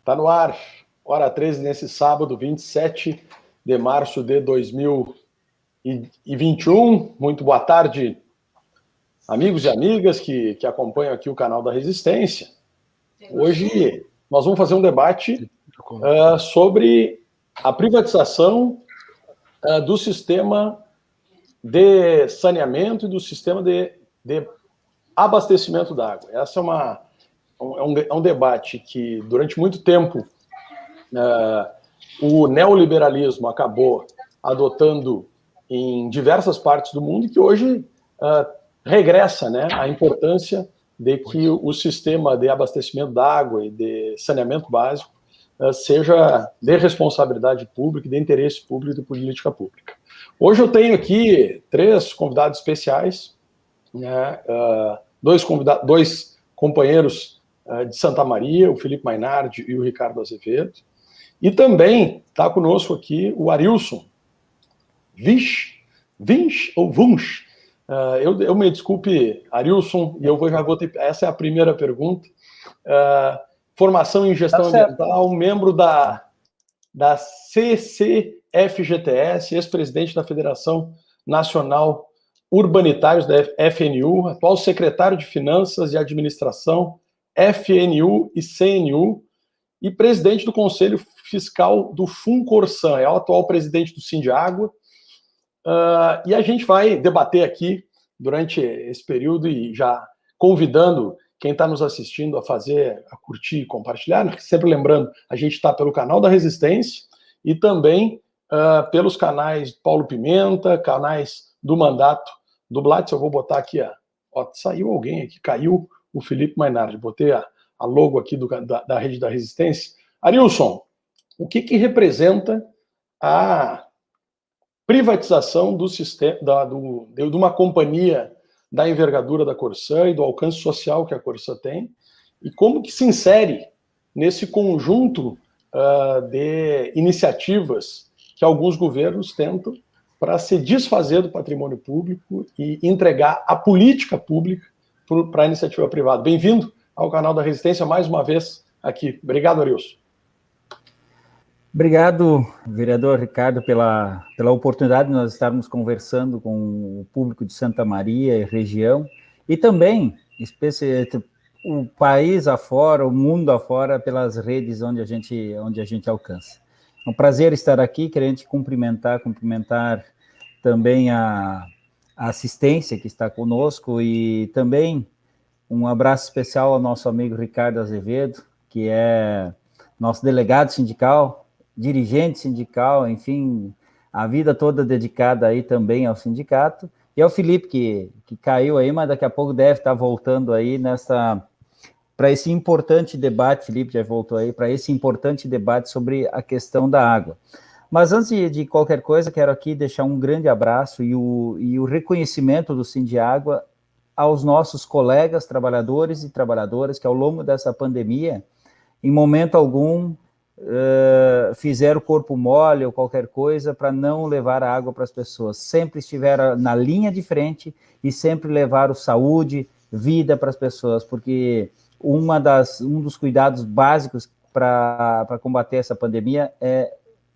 Tá no ar, hora 13, nesse sábado, 27 de março de 2021. Muito boa tarde, amigos e amigas que acompanham aqui o canal da Resistência. Hoje nós vamos fazer um debate sobre a privatização do sistema de saneamento e do sistema de abastecimento da água. Essa é um debate que, durante muito tempo, o neoliberalismo acabou adotando em diversas partes do mundo e que hoje regressa, né, a importância de que o sistema de abastecimento da água e de saneamento básico seja de responsabilidade pública, de interesse público e de política pública. Hoje eu tenho aqui três convidados especiais, né, dois companheiros de Santa Maria, o Felipe Mainardi e o Ricardo Azevedo. E também está conosco aqui o Arilson Vinch ou Vunch. Eu me desculpe, Arilson, e já vou ter. Essa é a primeira pergunta. Formação em gestão ambiental, membro da CCFGTS, ex-presidente da Federação Nacional Urbanitários da FNU, atual secretário de Finanças e Administração, FNU e CNU, e presidente do Conselho Fiscal do FUNCORSAN, é o atual presidente do Sindiágua. E a gente vai debater aqui durante esse período e já convidando quem está nos assistindo a curtir e compartilhar. Sempre lembrando, a gente está pelo canal da Resistência e também pelos canais Paulo Pimenta, canais do Mandato do Blatz. Eu vou botar aqui, saiu alguém aqui, caiu o Felipe Mainardi, botei a logo aqui da Rede da Resistência. Arilson, o que representa a privatização do sistema, de uma companhia da envergadura da Corsã e do alcance social que a Corsã tem, e como que se insere nesse conjunto de iniciativas que alguns governos tentam para se desfazer do patrimônio público e entregar a política pública para a iniciativa privada. Bem-vindo ao canal da Resistência mais uma vez aqui. Obrigado, Arilson. Obrigado, vereador Ricardo, pela oportunidade de nós estarmos conversando com o público de Santa Maria e região, e também, especialmente, o país afora, o mundo afora, pelas redes onde a gente alcança. É um prazer estar aqui, querendo cumprimentar também a assistência que está conosco, e também um abraço especial ao nosso amigo Ricardo Azevedo, que é nosso delegado sindical, dirigente sindical, enfim, a vida toda dedicada aí também ao sindicato, e ao Felipe, que caiu aí, mas daqui a pouco deve estar voltando aí para esse importante debate. Felipe já voltou aí, para esse importante debate sobre a questão da água. Mas antes de qualquer coisa, quero aqui deixar um grande abraço e o reconhecimento do Sindiágua aos nossos colegas trabalhadores e trabalhadoras que, ao longo dessa pandemia, em momento algum, fizeram corpo mole ou qualquer coisa para não levar a água para as pessoas. Sempre estiveram na linha de frente e sempre levaram saúde, vida para as pessoas, porque um dos cuidados básicos para combater essa pandemia é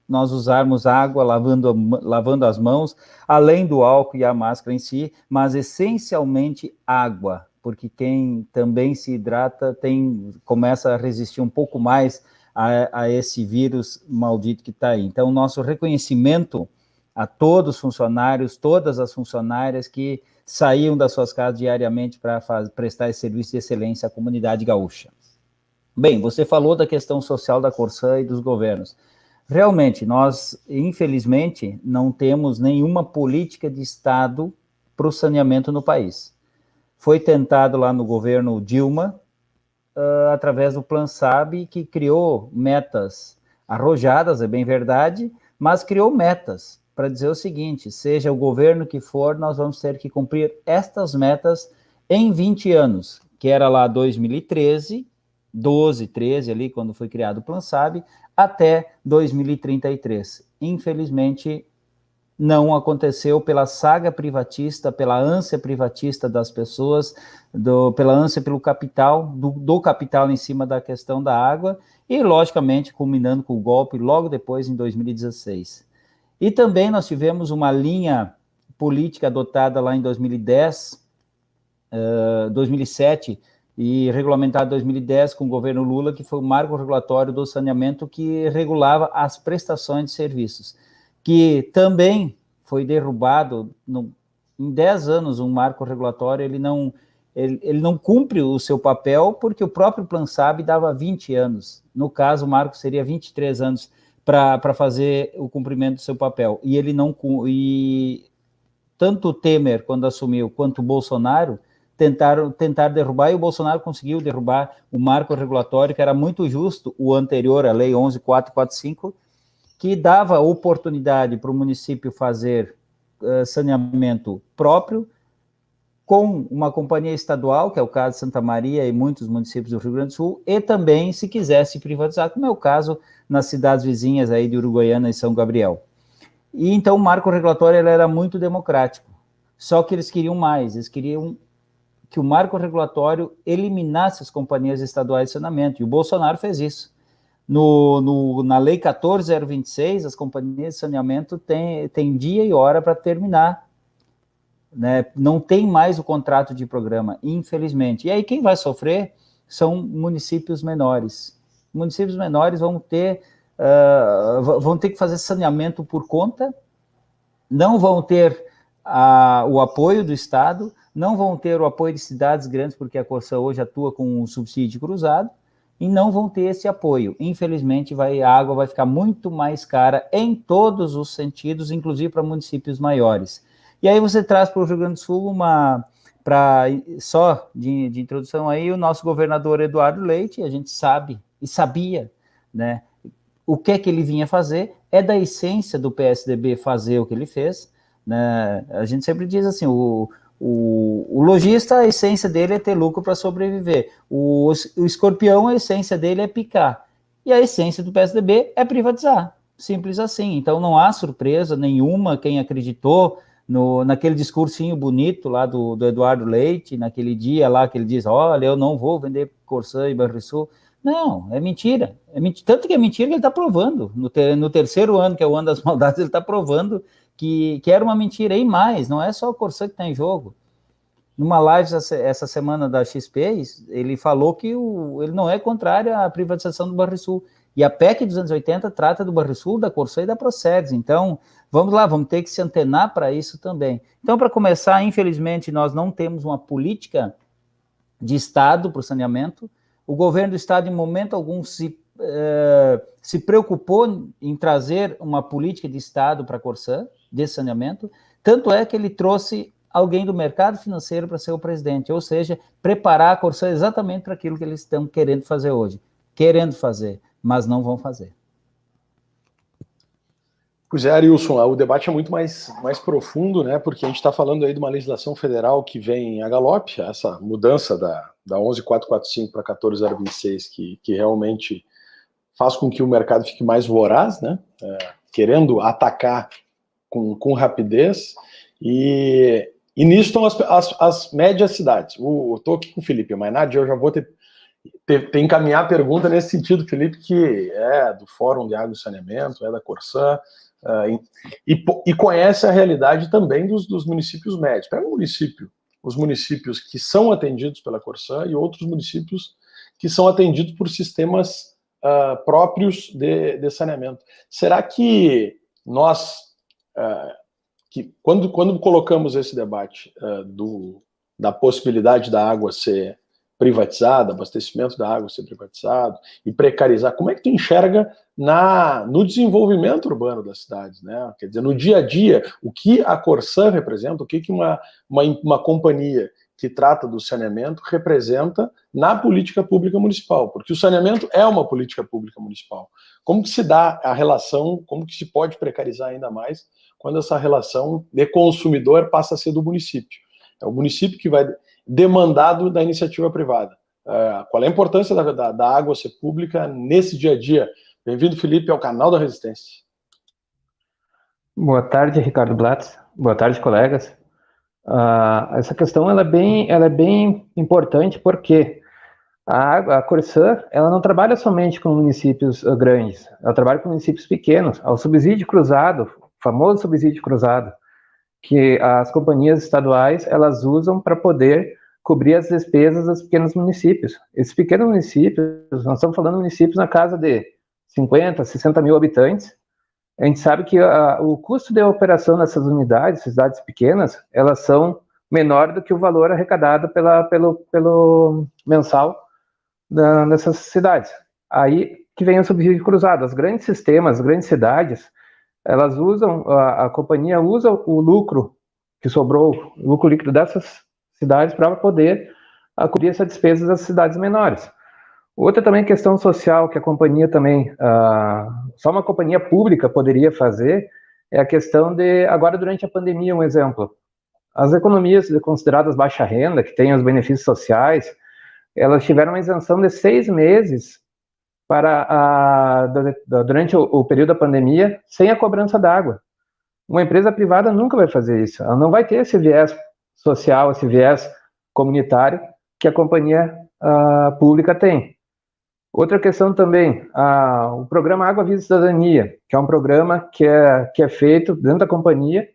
nós usarmos água, lavando as mãos, além do álcool e a máscara em si, mas essencialmente água, porque quem também se hidrata começa a resistir um pouco mais a esse vírus maldito que está aí. Então, nosso reconhecimento a todos os funcionários, todas as funcionárias que saíam das suas casas diariamente para prestar esse serviço de excelência à comunidade gaúcha. Bem, você falou da questão social da Corsã e dos governos. Realmente, nós, infelizmente, não temos nenhuma política de Estado para o saneamento no país. Foi tentado lá no governo Dilma, através do Plan SAB, que criou metas arrojadas, é bem verdade, mas criou metas para dizer o seguinte: seja o governo que for, nós vamos ter que cumprir estas metas em 20 anos, que era lá 2013, 12, 13 ali, quando foi criado o Plan SAB, até 2033. Infelizmente, não aconteceu pela saga privatista, pela ânsia privatista das pessoas, pela ânsia pelo capital, do capital em cima da questão da água, e, logicamente, culminando com o golpe logo depois, em 2016. E também nós tivemos uma linha política adotada lá em 2010, 2007, e regulamentada em 2010 com o governo Lula, que foi o marco regulatório do saneamento que regulava as prestações de serviços, que também foi derrubado em 10 anos. Um marco regulatório, ele não cumpre o seu papel, porque o próprio Plan SAB dava 20 anos. No caso, o marco seria 23 anos para fazer o cumprimento do seu papel. E ele não... E tanto o Temer, quando assumiu, quanto o Bolsonaro tentaram derrubar, e o Bolsonaro conseguiu derrubar o marco regulatório, que era muito justo, o anterior, a Lei 11.445, que dava oportunidade para o município fazer saneamento próprio, com uma companhia estadual, que é o caso de Santa Maria e muitos municípios do Rio Grande do Sul, e também, se quisesse privatizar, como é o caso nas cidades vizinhas aí de Uruguaiana e São Gabriel. E então o marco regulatório ele era muito democrático, só que eles queriam mais, eles queriam que o marco regulatório eliminasse as companhias estaduais de saneamento, e o Bolsonaro fez isso. Na Lei 14.026, as companhias de saneamento têm dia e hora para terminar, né? Não tem mais o contrato de programa, infelizmente. E aí quem vai sofrer são municípios menores. Municípios menores vão ter que fazer saneamento por conta, não vão ter o apoio do Estado, não vão ter o apoio de cidades grandes, porque a Corsã hoje atua com um subsídio cruzado, e não vão ter esse apoio. Infelizmente, a água vai ficar muito mais cara em todos os sentidos, inclusive para municípios maiores. E aí você traz para o Rio Grande do Sul só de introdução aí, o nosso governador Eduardo Leite, a gente sabe e sabia, né, o que é que ele vinha fazer, é da essência do PSDB fazer o que ele fez, né? A gente sempre diz assim, o lojista, a essência dele é ter lucro para sobreviver. O escorpião, a essência dele é picar. E a essência do PSDB é privatizar. Simples assim. Então não há surpresa nenhuma. Quem acreditou naquele discursinho bonito lá do Eduardo Leite, naquele dia lá que ele diz, olha, eu não vou vender Corsã e Banrisul. Não, é mentira. Tanto que é mentira que ele está provando. No terceiro ano, que é o ano das maldades, ele está provando que era uma mentira. E mais, não é só o Corsã que está em jogo. Numa live essa semana da XP, ele falou que ele não é contrário à privatização do Banrisul. E a PEC 280 trata do Banrisul, da Corsã e da Procergs. Então, vamos lá, vamos ter que se antenar para isso também. Então, para começar, infelizmente, nós não temos uma política de Estado para o saneamento. O governo do Estado, em momento algum, se preocupou em trazer uma política de Estado para a Corsã, de saneamento, tanto é que ele trouxe alguém do mercado financeiro para ser o presidente, ou seja, preparar a Corsã exatamente para aquilo que eles estão querendo fazer hoje. Querendo fazer, mas não vão fazer. Pois é, Arilson, o debate é muito mais profundo, né? Porque a gente está falando aí de uma legislação federal que vem a galope, essa mudança da 11.445 para 14.026, que realmente faz com que o mercado fique mais voraz, né? Querendo atacar com rapidez, e nisso estão as médias cidades. Eu estou aqui com o Felipe Mainardi, eu já vou ter encaminhar a pergunta nesse sentido, Felipe, que é do Fórum de Água e Saneamento, é da Corsã, e conhece a realidade também dos municípios médios. Pega os municípios que são atendidos pela Corsã e outros municípios que são atendidos por sistemas próprios de saneamento. Será que nós, quando colocamos esse debate da possibilidade da água ser privatizada, abastecimento da água ser privatizado e precarizar, como é que tu enxerga no desenvolvimento urbano das cidades, né? Quer dizer, no dia a dia, o que a Corsã representa, o que uma companhia que trata do saneamento representa na política pública municipal, porque o saneamento é uma política pública municipal. Como que se dá a relação, como que se pode precarizar ainda mais quando essa relação de consumidor passa a ser do município? É o município que vai demandado da iniciativa privada. Qual é a importância da água ser pública nesse dia a dia? Bem-vindo, Felipe, ao canal da Resistência. Boa tarde, Ricardo Blatz. Boa tarde, colegas. Essa questão ela é bem importante porque a Corsã ela não trabalha somente com municípios grandes, ela trabalha com municípios pequenos. O subsídio cruzado, o famoso subsídio cruzado, que as companhias estaduais elas usam para poder cobrir as despesas dos pequenos municípios. Esses pequenos municípios, nós estamos falando de municípios na casa de 50, 60 mil habitantes. A gente sabe que o custo de operação dessas unidades, cidades pequenas, elas são menor do que o valor arrecadado pelo mensal dessas cidades. Aí que vem o subsídio cruzado. Os grandes sistemas, as grandes cidades, elas usam, a companhia usa o lucro que sobrou, o lucro líquido dessas cidades para poder cobrir essa despesa das cidades menores. Outra também questão social que a companhia também, só uma companhia pública poderia fazer, é a questão de, agora durante a pandemia, um exemplo, as economias consideradas baixa renda, que têm os benefícios sociais, elas tiveram uma isenção de 6 meses durante o período da pandemia, sem a cobrança d'água. Uma empresa privada nunca vai fazer isso, ela não vai ter esse viés social, esse viés comunitário que a companhia pública tem. Outra questão também, o programa Água Vida e Cidadania, que é um programa que é feito dentro da companhia,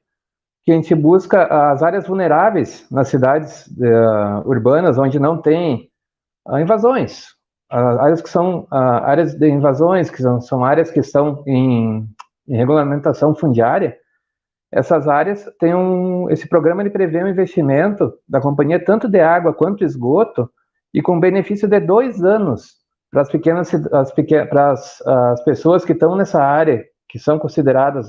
que a gente busca as áreas vulneráveis nas cidades urbanas, onde não tem invasões, áreas que são áreas de invasões, que são áreas que estão em regulamentação fundiária. Essas áreas têm esse programa ele prevê um investimento da companhia tanto de água quanto esgoto e com benefício de 2 anos para as pessoas que estão nessa área, que são consideradas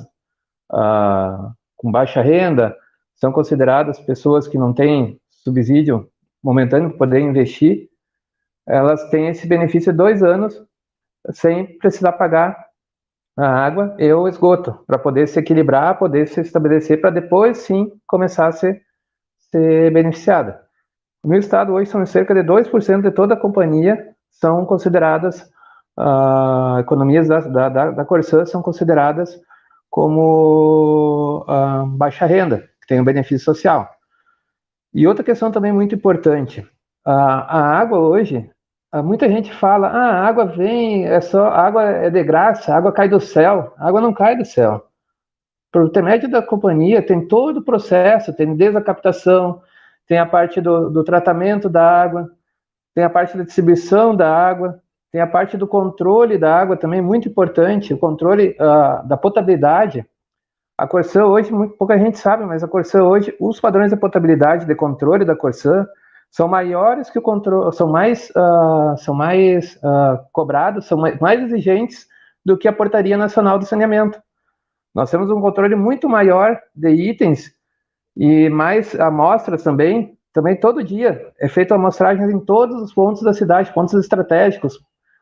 com baixa renda, são consideradas pessoas que não têm subsídio momentâneo para poder investir, elas têm esse benefício de 2 anos sem precisar pagar a água e o esgoto, para poder se equilibrar, poder se estabelecer, para depois sim começar a ser beneficiada. No meu estado hoje são cerca de 2% de toda a companhia são consideradas, economias da Corsã são consideradas como baixa renda, que tem um benefício social. E outra questão também muito importante, a água hoje, muita gente fala, a água vem, a água é de graça, a água cai do céu. A água não cai do céu. Por intermédio da companhia tem todo o processo, tem desde a captação, tem a parte do tratamento da água, tem a parte da distribuição da água, tem a parte do controle da água também, muito importante, o controle da potabilidade. A Corsã hoje, pouca gente sabe, mas a Corsã hoje, os padrões de potabilidade de controle da Corsã são maiores que o controle, são mais cobrados, são mais exigentes do que a Portaria Nacional do Saneamento. Nós temos um controle muito maior de itens e mais amostras também todo dia é feita amostragens em todos os pontos da cidade, pontos estratégicos,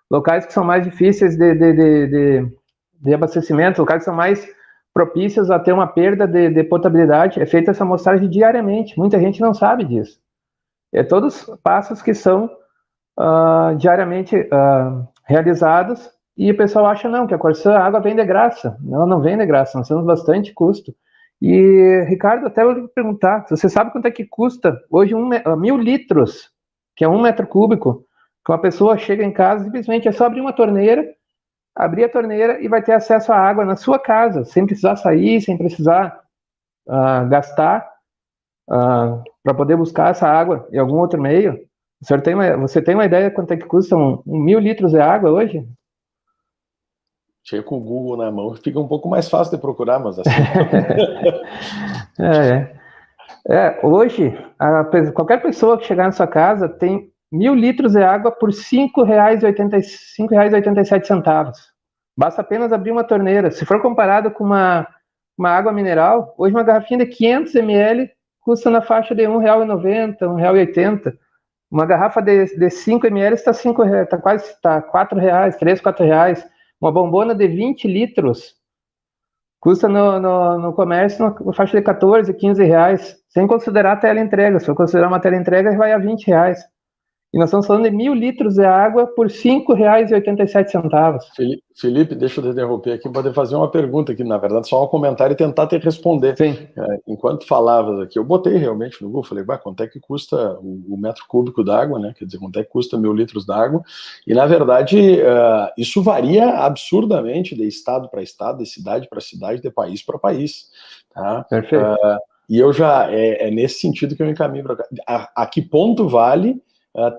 locais que são mais difíceis de abastecimento, locais que são mais propícios a ter uma perda de potabilidade, é feita essa amostragem diariamente, muita gente não sabe disso. É todos passos que são diariamente realizados, e o pessoal acha não, que a Corsã, a água vem de graça. Não vem de graça, nós temos bastante custo. E, Ricardo, até eu vou perguntar, você sabe quanto é que custa hoje 1.000 litros, que é 1 metro cúbico, que uma pessoa chega em casa, simplesmente é só abrir a torneira e vai ter acesso à água na sua casa, sem precisar sair, sem precisar gastar para poder buscar essa água em algum outro meio. Você tem uma ideia de quanto é que custa 1.000 litros de água hoje? Chega com o Google na mão, fica um pouco mais fácil de procurar, mas assim... Hoje, qualquer pessoa que chegar na sua casa tem 1.000 litros de água por R$ 5,87. Basta apenas abrir uma torneira. Se for comparado com uma água mineral, hoje uma garrafinha de 500 ml custa na faixa de R$ 1,90, R$ 1,80. Uma garrafa de 5 ml está quase R$ 4, R$ 3, R$ 4. Uma bombona de 20 litros custa no comércio na faixa de 14, 15 reais, sem considerar a teleentrega. Se for considerar uma teleentrega, vai a 20 reais. E nós estamos falando de 1.000 litros de água por R$ 5,87. Felipe, deixa eu te interromper aqui, poder fazer uma pergunta aqui, na verdade, só um comentário e tentar te responder. Sim. Enquanto falavas aqui, eu botei realmente no Google, falei, quanto é que custa o metro cúbico d'água, né? Quer dizer, quanto é que custa 1.000 litros d'água? E, na verdade, isso varia absurdamente de estado para estado, de cidade para cidade, de país para país. Tá? Perfeito. E eu já, é nesse sentido que eu encaminho para cá. A que ponto vale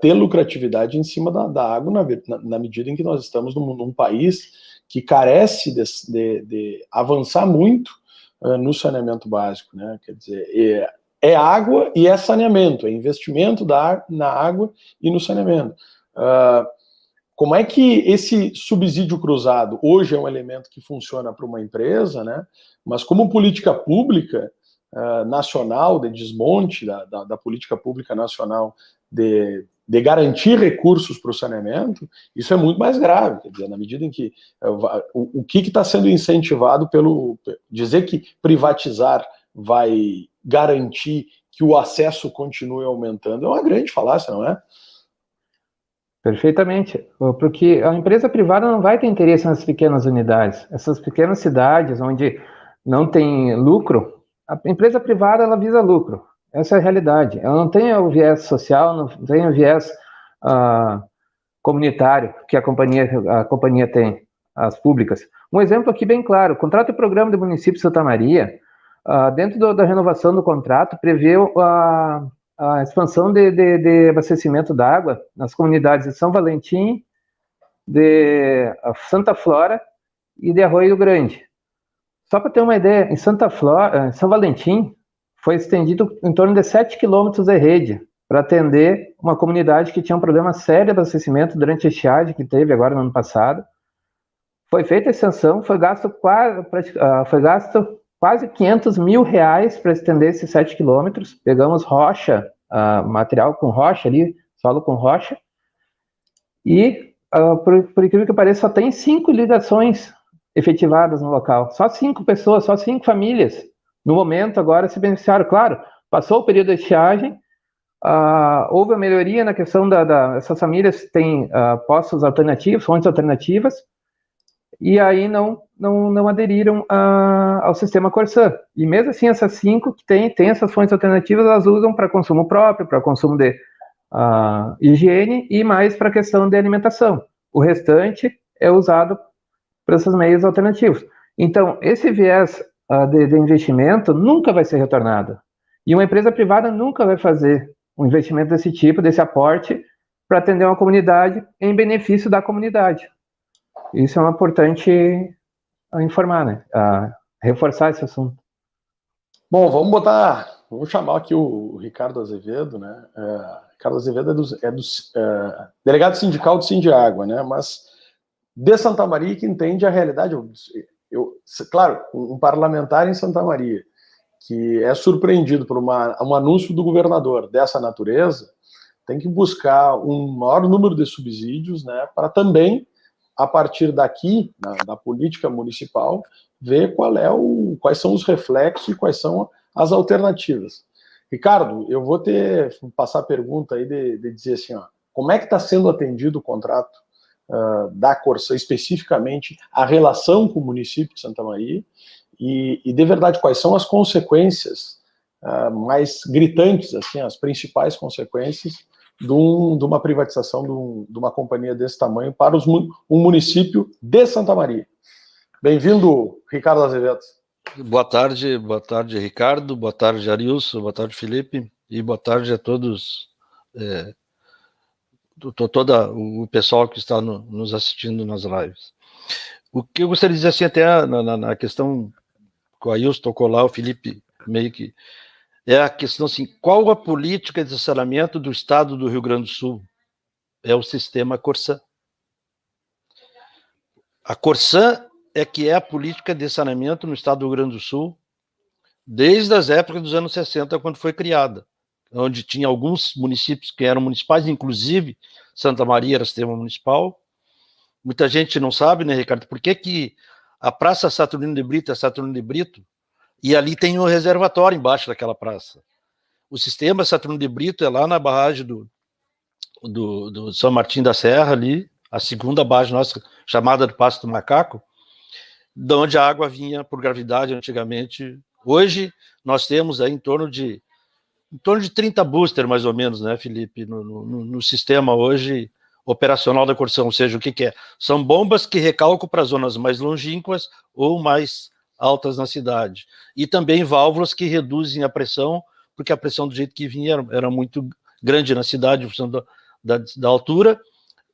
ter lucratividade em cima da água, na medida em que nós estamos num país que carece de avançar muito no saneamento básico, né? Quer dizer, é água e é saneamento, é investimento na água e no saneamento. Como é que esse subsídio cruzado hoje é um elemento que funciona para uma empresa, né? Mas como política pública nacional, de desmonte da política pública nacional de garantir recursos para o saneamento, isso é muito mais grave. Quer dizer, na medida em que o que está sendo incentivado pelo dizer que privatizar vai garantir que o acesso continue aumentando é uma grande falácia, não é? Perfeitamente, porque a empresa privada não vai ter interesse nas pequenas unidades. Essas pequenas cidades onde não tem lucro, a empresa privada ela visa lucro. Essa é a realidade. Ela não tem o viés social, não tem o viés comunitário que a companhia tem, as públicas. Um exemplo aqui bem claro, o contrato e programa do município de Santa Maria, dentro da renovação do contrato, prevê a expansão de abastecimento d'água nas comunidades de São Valentim, de Santa Flora e de Arroio Grande. Só para ter uma ideia, em São Valentim, foi estendido em torno de 7 quilômetros de rede para atender uma comunidade que tinha um problema sério de abastecimento durante a estiagem que teve agora no ano passado. Foi feita a extensão, foi gasto quase R$500 mil para estender esses 7 quilômetros. Pegamos rocha, material com rocha ali, solo com rocha. E, por incrível que pareça, só tem 5 ligações efetivadas no local. Só 5 pessoas, só 5 famílias. No momento, agora, se beneficiaram. Claro, passou o período de estiagem, houve a melhoria na questão essas famílias têm postos alternativos, fontes alternativas, e aí não aderiram ao sistema Corsã. E mesmo assim, essas 5 que têm essas fontes alternativas, elas usam para consumo próprio, para consumo de higiene e mais para a questão de alimentação. O restante é usado para esses meios alternativos. Então, esse viés de investimento nunca vai ser retornado. E uma empresa privada nunca vai fazer um investimento desse tipo, desse aporte, para atender uma comunidade em benefício da comunidade. Isso é importante informar, né? Reforçar esse assunto. Bom, vamos chamar aqui o Ricardo Azevedo, né? Ricardo Azevedo é do delegado sindical do Sindiágua, né? Mas de Santa Maria que entende a realidade. Claro, um parlamentar em Santa Maria que é surpreendido por um anúncio do governador dessa natureza tem que buscar um maior número de subsídios, né? Para também a partir daqui, da política municipal, ver quais são os reflexos e quais são as alternativas. Ricardo, eu vou passar a pergunta aí de dizer assim, como é que está sendo atendido o contrato da Corsã, especificamente a relação com o município de Santa Maria, e de verdade, quais são as consequências mais gritantes, assim, as principais consequências de uma privatização de uma companhia desse tamanho para um município de Santa Maria. Bem-vindo, Ricardo Azevedo. Boa tarde, Ricardo, boa tarde, Arilson, boa tarde, Felipe, e boa tarde a todos, todo o pessoal que está nos assistindo nas lives. O que eu gostaria de dizer assim, até na questão que o Ailson tocou lá, o Felipe meio que é a questão assim, qual a política de saneamento do estado do Rio Grande do Sul? É o sistema Corsã. A Corsã é que é a política de saneamento no estado do Rio Grande do Sul desde as épocas dos anos 60, quando foi criada, onde tinha alguns municípios que eram municipais, inclusive Santa Maria era sistema municipal. Muita gente não sabe, né, Ricardo, por que a Praça Saturnino de Brito é Saturnino de Brito, e ali tem um reservatório embaixo daquela praça. O sistema Saturnino de Brito é lá na barragem do São Martim da Serra ali, a segunda barragem nossa, chamada do Passo do Macaco, de onde a água vinha por gravidade antigamente. Hoje nós temos aí em torno de 30 booster, mais ou menos, né, Felipe, no sistema hoje operacional da Corsã. Ou seja, o que é? São bombas que recalcam para zonas mais longínquas ou mais altas na cidade. E também válvulas que reduzem a pressão, porque a pressão do jeito que vinha era muito grande na cidade, em função da altura,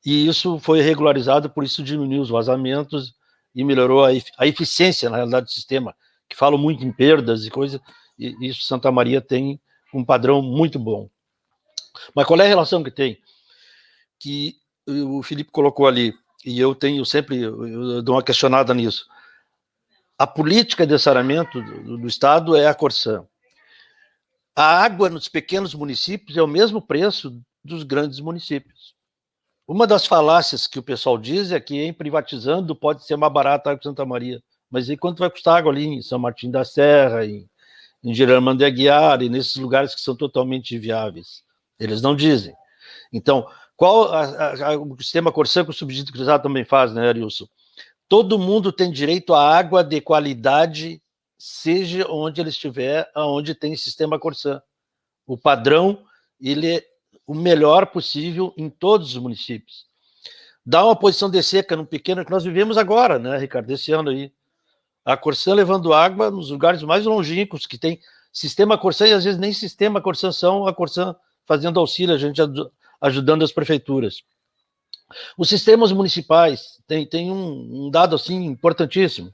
e isso foi regularizado, por isso diminuiu os vazamentos e melhorou a eficiência, na realidade, do sistema, que falo muito em perdas e coisas, e isso Santa Maria tem um padrão muito bom. Mas qual é a relação que tem? Que o Felipe colocou ali, e eu dou uma questionada nisso. A política de saneamento do Estado é a Corsã. A água nos pequenos municípios é o mesmo preço dos grandes municípios. Uma das falácias que o pessoal diz é que em privatizando pode ser mais barato a água de Santa Maria. Mas e quanto vai custar a água ali em São Martim da Serra, em Germano de Aguiar, e nesses lugares que são totalmente inviáveis? Eles não dizem. Então, qual o sistema Corsã que o subsídio cruzado também faz, né, Arilson? Todo mundo tem direito à água de qualidade, seja onde ele estiver, aonde tem sistema Corsã. O padrão, ele é o melhor possível em todos os municípios. Dá uma posição de seca no pequeno que nós vivemos agora, né, Ricardo, esse ano aí. A Corsã levando água nos lugares mais longínquos, que tem sistema Corsã, e às vezes nem sistema Corsã são, a Corsã fazendo auxílio, a gente ajudando as prefeituras. Os sistemas municipais tem um dado assim importantíssimo,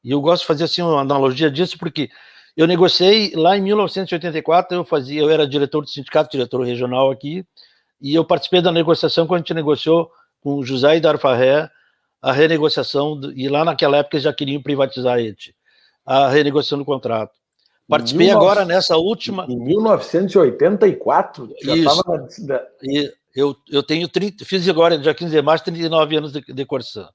e eu gosto de fazer assim uma analogia disso, porque eu negociei lá em 1984, eu era diretor do sindicato, diretor regional aqui, e eu participei da negociação quando a gente negociou com o José Idarfarré a renegociação, e lá naquela época eles já queriam privatizar a renegociação do contrato. Participei agora nessa última... Em 1984? Já estava... Eu tenho 30, fiz agora, dia 15 de março, 39 anos de Corsã.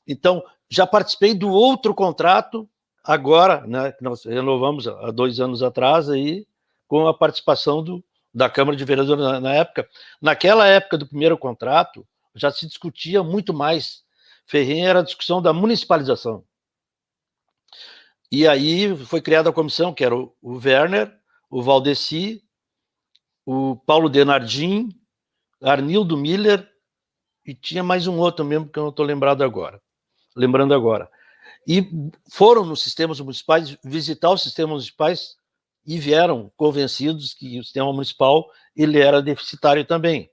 Então, já participei do outro contrato, agora, né, que nós renovamos há 2 anos atrás, aí, com a participação da Câmara de Vereadores na época. Naquela época do primeiro contrato, já se discutia muito mais. Ferrenha era a discussão da municipalização. E aí foi criada a comissão, que era o Werner, o Valdeci, o Paulo Denardim, Arnildo Miller, e tinha mais um outro mesmo que eu não estou lembrando agora. E foram nos sistemas municipais, visitar os sistemas municipais, e vieram convencidos que o sistema municipal ele era deficitário também.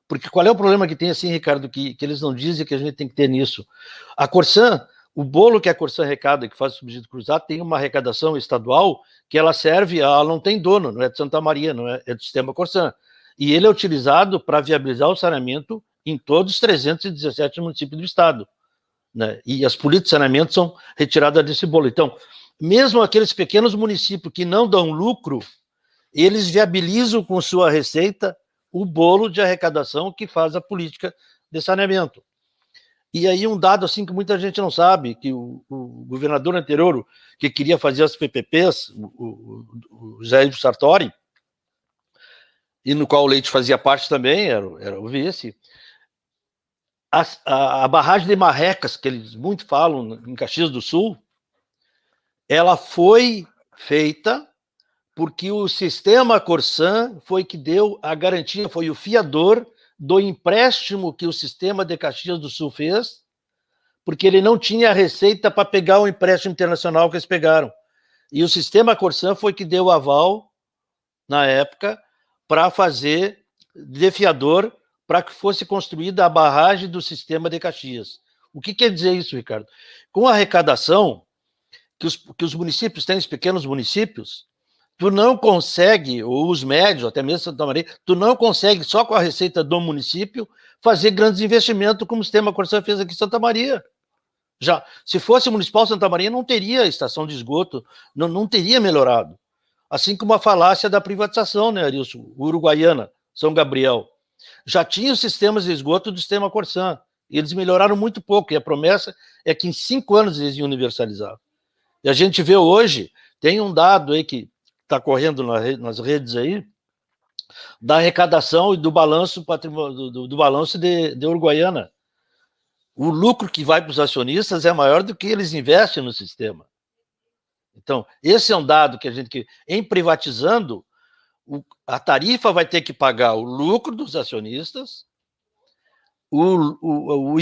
Porque qual é o problema que tem, assim, Ricardo, que eles não dizem que a gente tem que ter nisso? A Corsã, o bolo que a Corsã arrecada, que faz o subsídio cruzado, tem uma arrecadação estadual que ela serve, ela não tem dono, não é de Santa Maria, não é do sistema Corsã. E ele é utilizado para viabilizar o saneamento em todos os 317 municípios do estado, né? E as políticas de saneamento são retiradas desse bolo. Então, mesmo aqueles pequenos municípios que não dão lucro, eles viabilizam com sua receita o bolo de arrecadação que faz a política de saneamento. E aí um dado assim que muita gente não sabe, que o governador anterior, que queria fazer as PPPs, o José Ivo Sartori, e no qual o Leite fazia parte também, era o vice, a barragem de Marrecas, que eles muito falam em Caxias do Sul, ela foi feita porque o sistema Corsã foi que deu a garantia, foi o fiador do empréstimo que o sistema de Caxias do Sul fez, porque ele não tinha receita para pegar o empréstimo internacional que eles pegaram. E o sistema Corsã foi que deu aval, na época, para fazer de fiador para que fosse construída a barragem do sistema de Caxias. O que quer dizer isso, Ricardo? Com a arrecadação que os municípios têm, os pequenos municípios, tu não consegue, ou os médios, até mesmo Santa Maria, tu não consegue, só com a receita do município, fazer grandes investimentos como o sistema Corsã fez aqui em Santa Maria. Já, se fosse municipal Santa Maria, não teria estação de esgoto, não teria melhorado. Assim como a falácia da privatização, né, Arilson? Uruguaiana, São Gabriel. Já tinha os sistemas de esgoto do sistema Corsã, e eles melhoraram muito pouco, e a promessa é que em 5 anos eles iam universalizar. E a gente vê hoje, tem um dado aí que está correndo nas redes aí, da arrecadação e do balanço do balanço de Uruguaiana. O lucro que vai para os acionistas é maior do que eles investem no sistema. Então, esse é um dado que em privatizando, a tarifa vai ter que pagar o lucro dos acionistas, o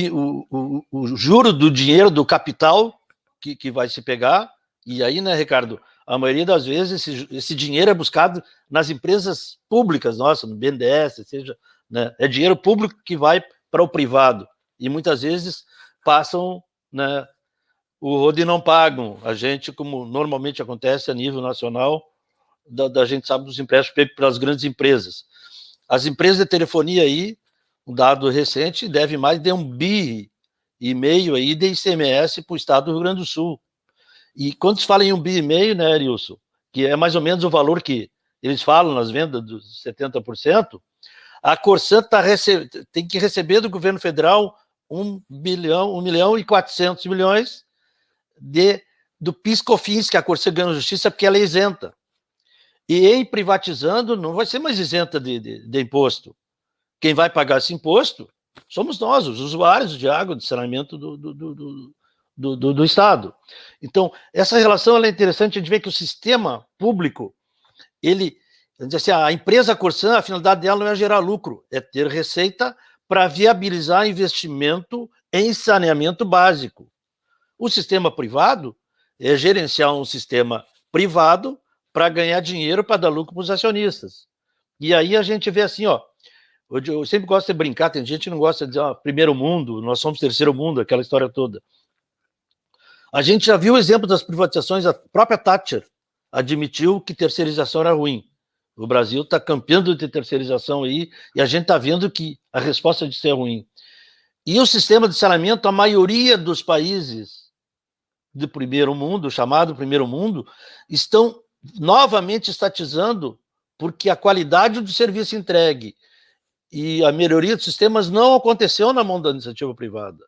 juro do dinheiro, do capital que vai se pegar, e aí, né, Ricardo, a maioria das vezes esse dinheiro é buscado nas empresas públicas, nossa, no BNDES, seja, né, é dinheiro público que vai para o privado, e muitas vezes passam, né, o rodo e não pagam. A gente, como normalmente acontece a nível nacional, da gente sabe dos empréstimos pegos pelas grandes empresas. As empresas de telefonia aí, um dado recente, deve mais de 1,5 bi aí de ICMS para o estado do Rio Grande do Sul. E quando se fala em 1,5 bi, né, Arilson, que é mais ou menos o valor que eles falam nas vendas dos 70%, a Corsã tem que receber do governo federal 1,4 bilhão do PIS/COFINS, que a Corsã ganha na justiça porque ela é isenta. E em privatizando, não vai ser mais isenta de imposto. Quem vai pagar esse imposto somos nós, os usuários de água, de saneamento do Estado. Então, essa relação ela é interessante, a gente vê que o sistema público, assim, a empresa Corsã, a finalidade dela não é gerar lucro, é ter receita para viabilizar investimento em saneamento básico. O sistema privado é gerenciar um sistema privado para ganhar dinheiro para dar lucro para os acionistas. E aí a gente vê assim, ó, eu sempre gosto de brincar, tem gente que não gosta de dizer, ó, primeiro mundo, nós somos terceiro mundo, aquela história toda. A gente já viu o exemplo das privatizações, a própria Thatcher admitiu que terceirização era ruim. O Brasil está campeando de terceirização aí, e a gente está vendo que a resposta de ser ruim. E o sistema de saneamento, a maioria dos países do primeiro mundo, chamado primeiro mundo, estão novamente estatizando porque a qualidade do serviço entregue e a melhoria dos sistemas não aconteceu na mão da iniciativa privada.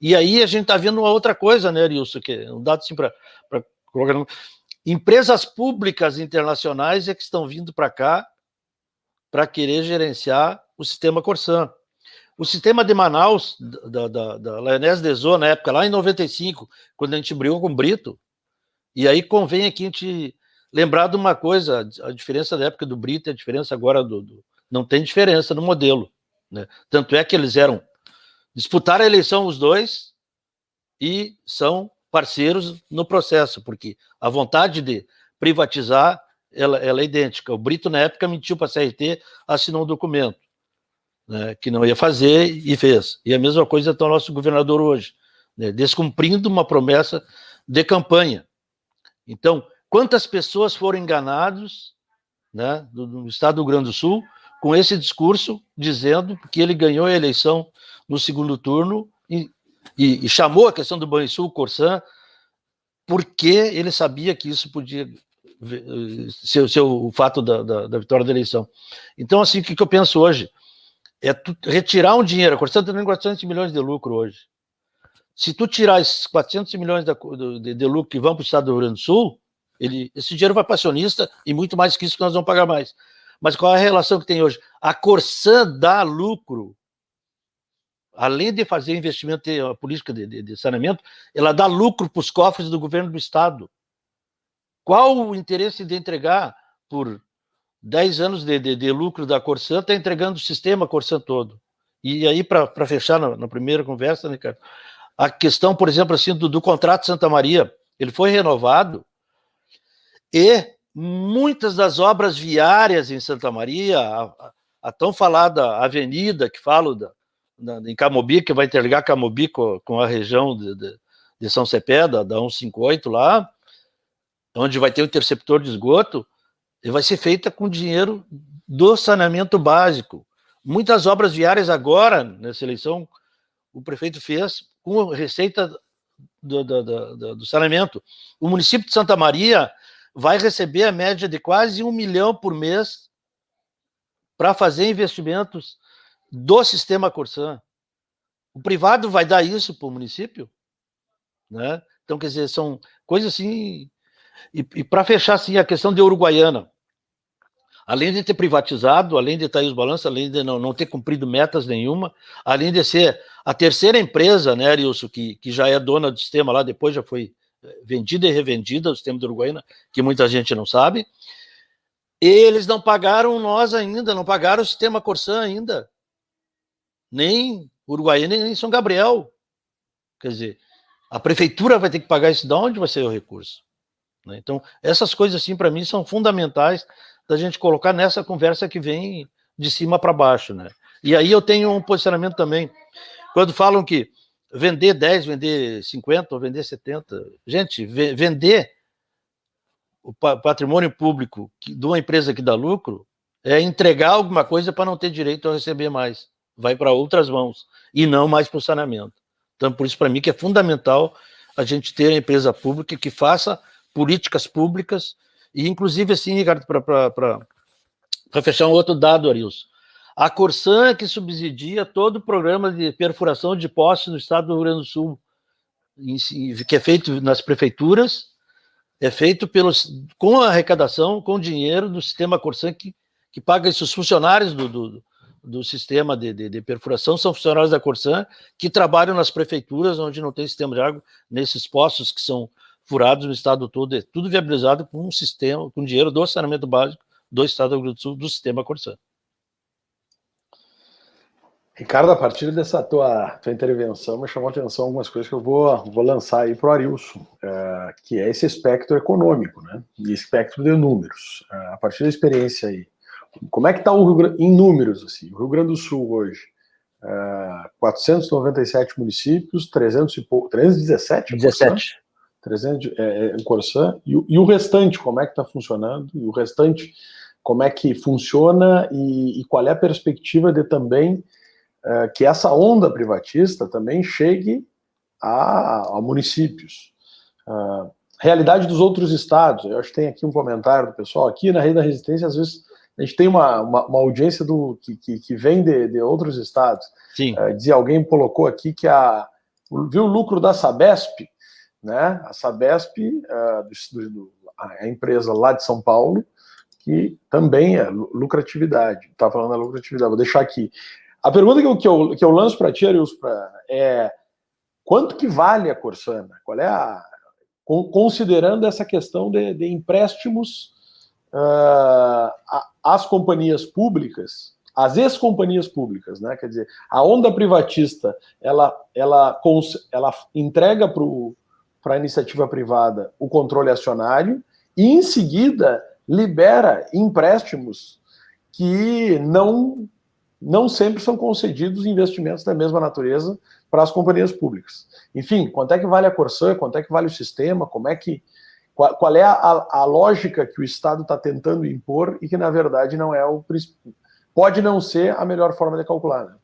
E aí a gente está vendo uma outra coisa, né, Arilson, que é um dado assim para colocar. Empresas públicas internacionais é que estão vindo para cá para querer gerenciar o sistema Corsã. O sistema de Manaus, da Laionés Desô, na época, lá em 95, quando a gente brigou com o Brito, e aí convém aqui a gente lembrar de uma coisa, a diferença da época do Brito e a diferença agora não tem diferença no modelo, né? Tanto é que eles disputaram a eleição os dois e são parceiros no processo, porque a vontade de privatizar, ela é idêntica. O Brito, na época, mentiu para a CRT, assinou um documento, né, que não ia fazer e fez. E a mesma coisa está o nosso governador hoje, né, descumprindo uma promessa de campanha. Então, quantas pessoas foram enganadas, né, no estado do Rio Grande do Sul com esse discurso dizendo que ele ganhou a eleição no segundo turno e chamou a questão do Banrisul, Corsã, porque ele sabia que isso podia ser o fato da vitória da eleição. Então, assim, o que eu penso hoje? É retirar um dinheiro. A Corsã está tendo 400 milhões de lucro hoje. Se tu tirar esses 400 milhões de lucro que vão para o estado do Rio Grande do Sul, esse dinheiro vai para acionista e muito mais que isso que nós vamos pagar mais. Mas qual é a relação que tem hoje? A Corsã dá lucro, além de fazer investimento em a política de saneamento, ela dá lucro para os cofres do governo do estado. Qual o interesse de entregar por 10 anos de lucro da Corsã, está entregando o sistema Corsã todo? E aí, para fechar na primeira conversa, né, cara, a questão, por exemplo, assim, do contrato Santa Maria, ele foi renovado e muitas das obras viárias em Santa Maria, a tão falada avenida que falo em Camobi, que vai interligar Camobi com a região de São Cepé, da 158 lá, onde vai ter o interceptor de esgoto, e vai ser feita com dinheiro do saneamento básico. Muitas obras viárias agora, nessa eleição, o prefeito fez com receita do saneamento. O município de Santa Maria vai receber a média de quase 1 milhão por mês para fazer investimentos do sistema Corsã. O privado vai dar isso para o município, né? Então, quer dizer, são coisas assim. E para fechar assim, a questão de Uruguaiana. além de ter privatizado, além de estar aí os balanços, além de não ter cumprido metas nenhuma, além de ser a terceira empresa, né, Arilson, que já é dona do sistema lá, depois já foi vendida e revendida, o sistema do Uruguaiana, que muita gente não sabe, eles não pagaram nós ainda, não pagaram o sistema Corsã ainda, nem Uruguaiana, nem São Gabriel. Quer dizer, a prefeitura vai ter que pagar isso, de onde vai ser o recurso? Então, essas coisas, assim, para mim, são fundamentais da gente colocar nessa conversa que vem de cima para baixo, né? E aí eu tenho um posicionamento também, quando falam que vender 10, vender 50 ou vender 70, gente, vender o patrimônio público de uma empresa que dá lucro é entregar alguma coisa para não ter direito a receber mais, vai para outras mãos, e não mais para o saneamento. Então, por isso, para mim, que é fundamental a gente ter a empresa pública que faça políticas públicas, e inclusive, assim, Ricardo, para fechar um outro dado, Arilson, a Corsã que subsidia todo o programa de perfuração de poços no estado do Rio Grande do Sul, que é feito nas prefeituras, é feito com a arrecadação, com o dinheiro do sistema Corsã, que paga isso. Os funcionários do sistema de perfuração são funcionários da Corsã que trabalham nas prefeituras onde não tem sistema de água, nesses poços que são furados no estado todo, é tudo viabilizado com um sistema, com dinheiro do saneamento básico do estado do Rio Grande do Sul, do sistema Corsã. Ricardo, a partir dessa tua intervenção, me chamou a atenção algumas coisas que eu vou lançar aí para o Arilson, que é esse espectro econômico, né? E espectro de números. A partir da experiência aí, como é que está o Rio Grande, em números, assim, o Rio Grande do Sul hoje? 497 municípios, 317? 17. 300 em Corsã, e o restante, como é que está funcionando? E o restante, como é que funciona? E qual é a perspectiva de também que essa onda privatista também chegue a municípios? Realidade dos outros estados, eu acho que tem aqui um comentário do pessoal, aqui na Rede da Resistência, às vezes a gente tem uma audiência que vem de outros estados. Sim. Dizia, alguém colocou aqui que viu o lucro da Sabesp, né? A Sabesp, a empresa lá de São Paulo, que também é lucratividade. Está falando da lucratividade, vou deixar aqui. A pergunta que eu lanço para ti, Arilson, é quanto que vale a Corsã? Qual é considerando essa questão de empréstimos às companhias públicas, às ex-companhias públicas, né? Quer dizer, a onda privatista, ela entrega para a iniciativa privada o controle acionário e, em seguida, libera empréstimos que não sempre são concedidos investimentos da mesma natureza para as companhias públicas. Enfim, quanto é que vale a Corsã, quanto é que vale o sistema, qual é a lógica que o Estado está tentando impor e que, na verdade, não é pode não ser a melhor forma de calcular, né?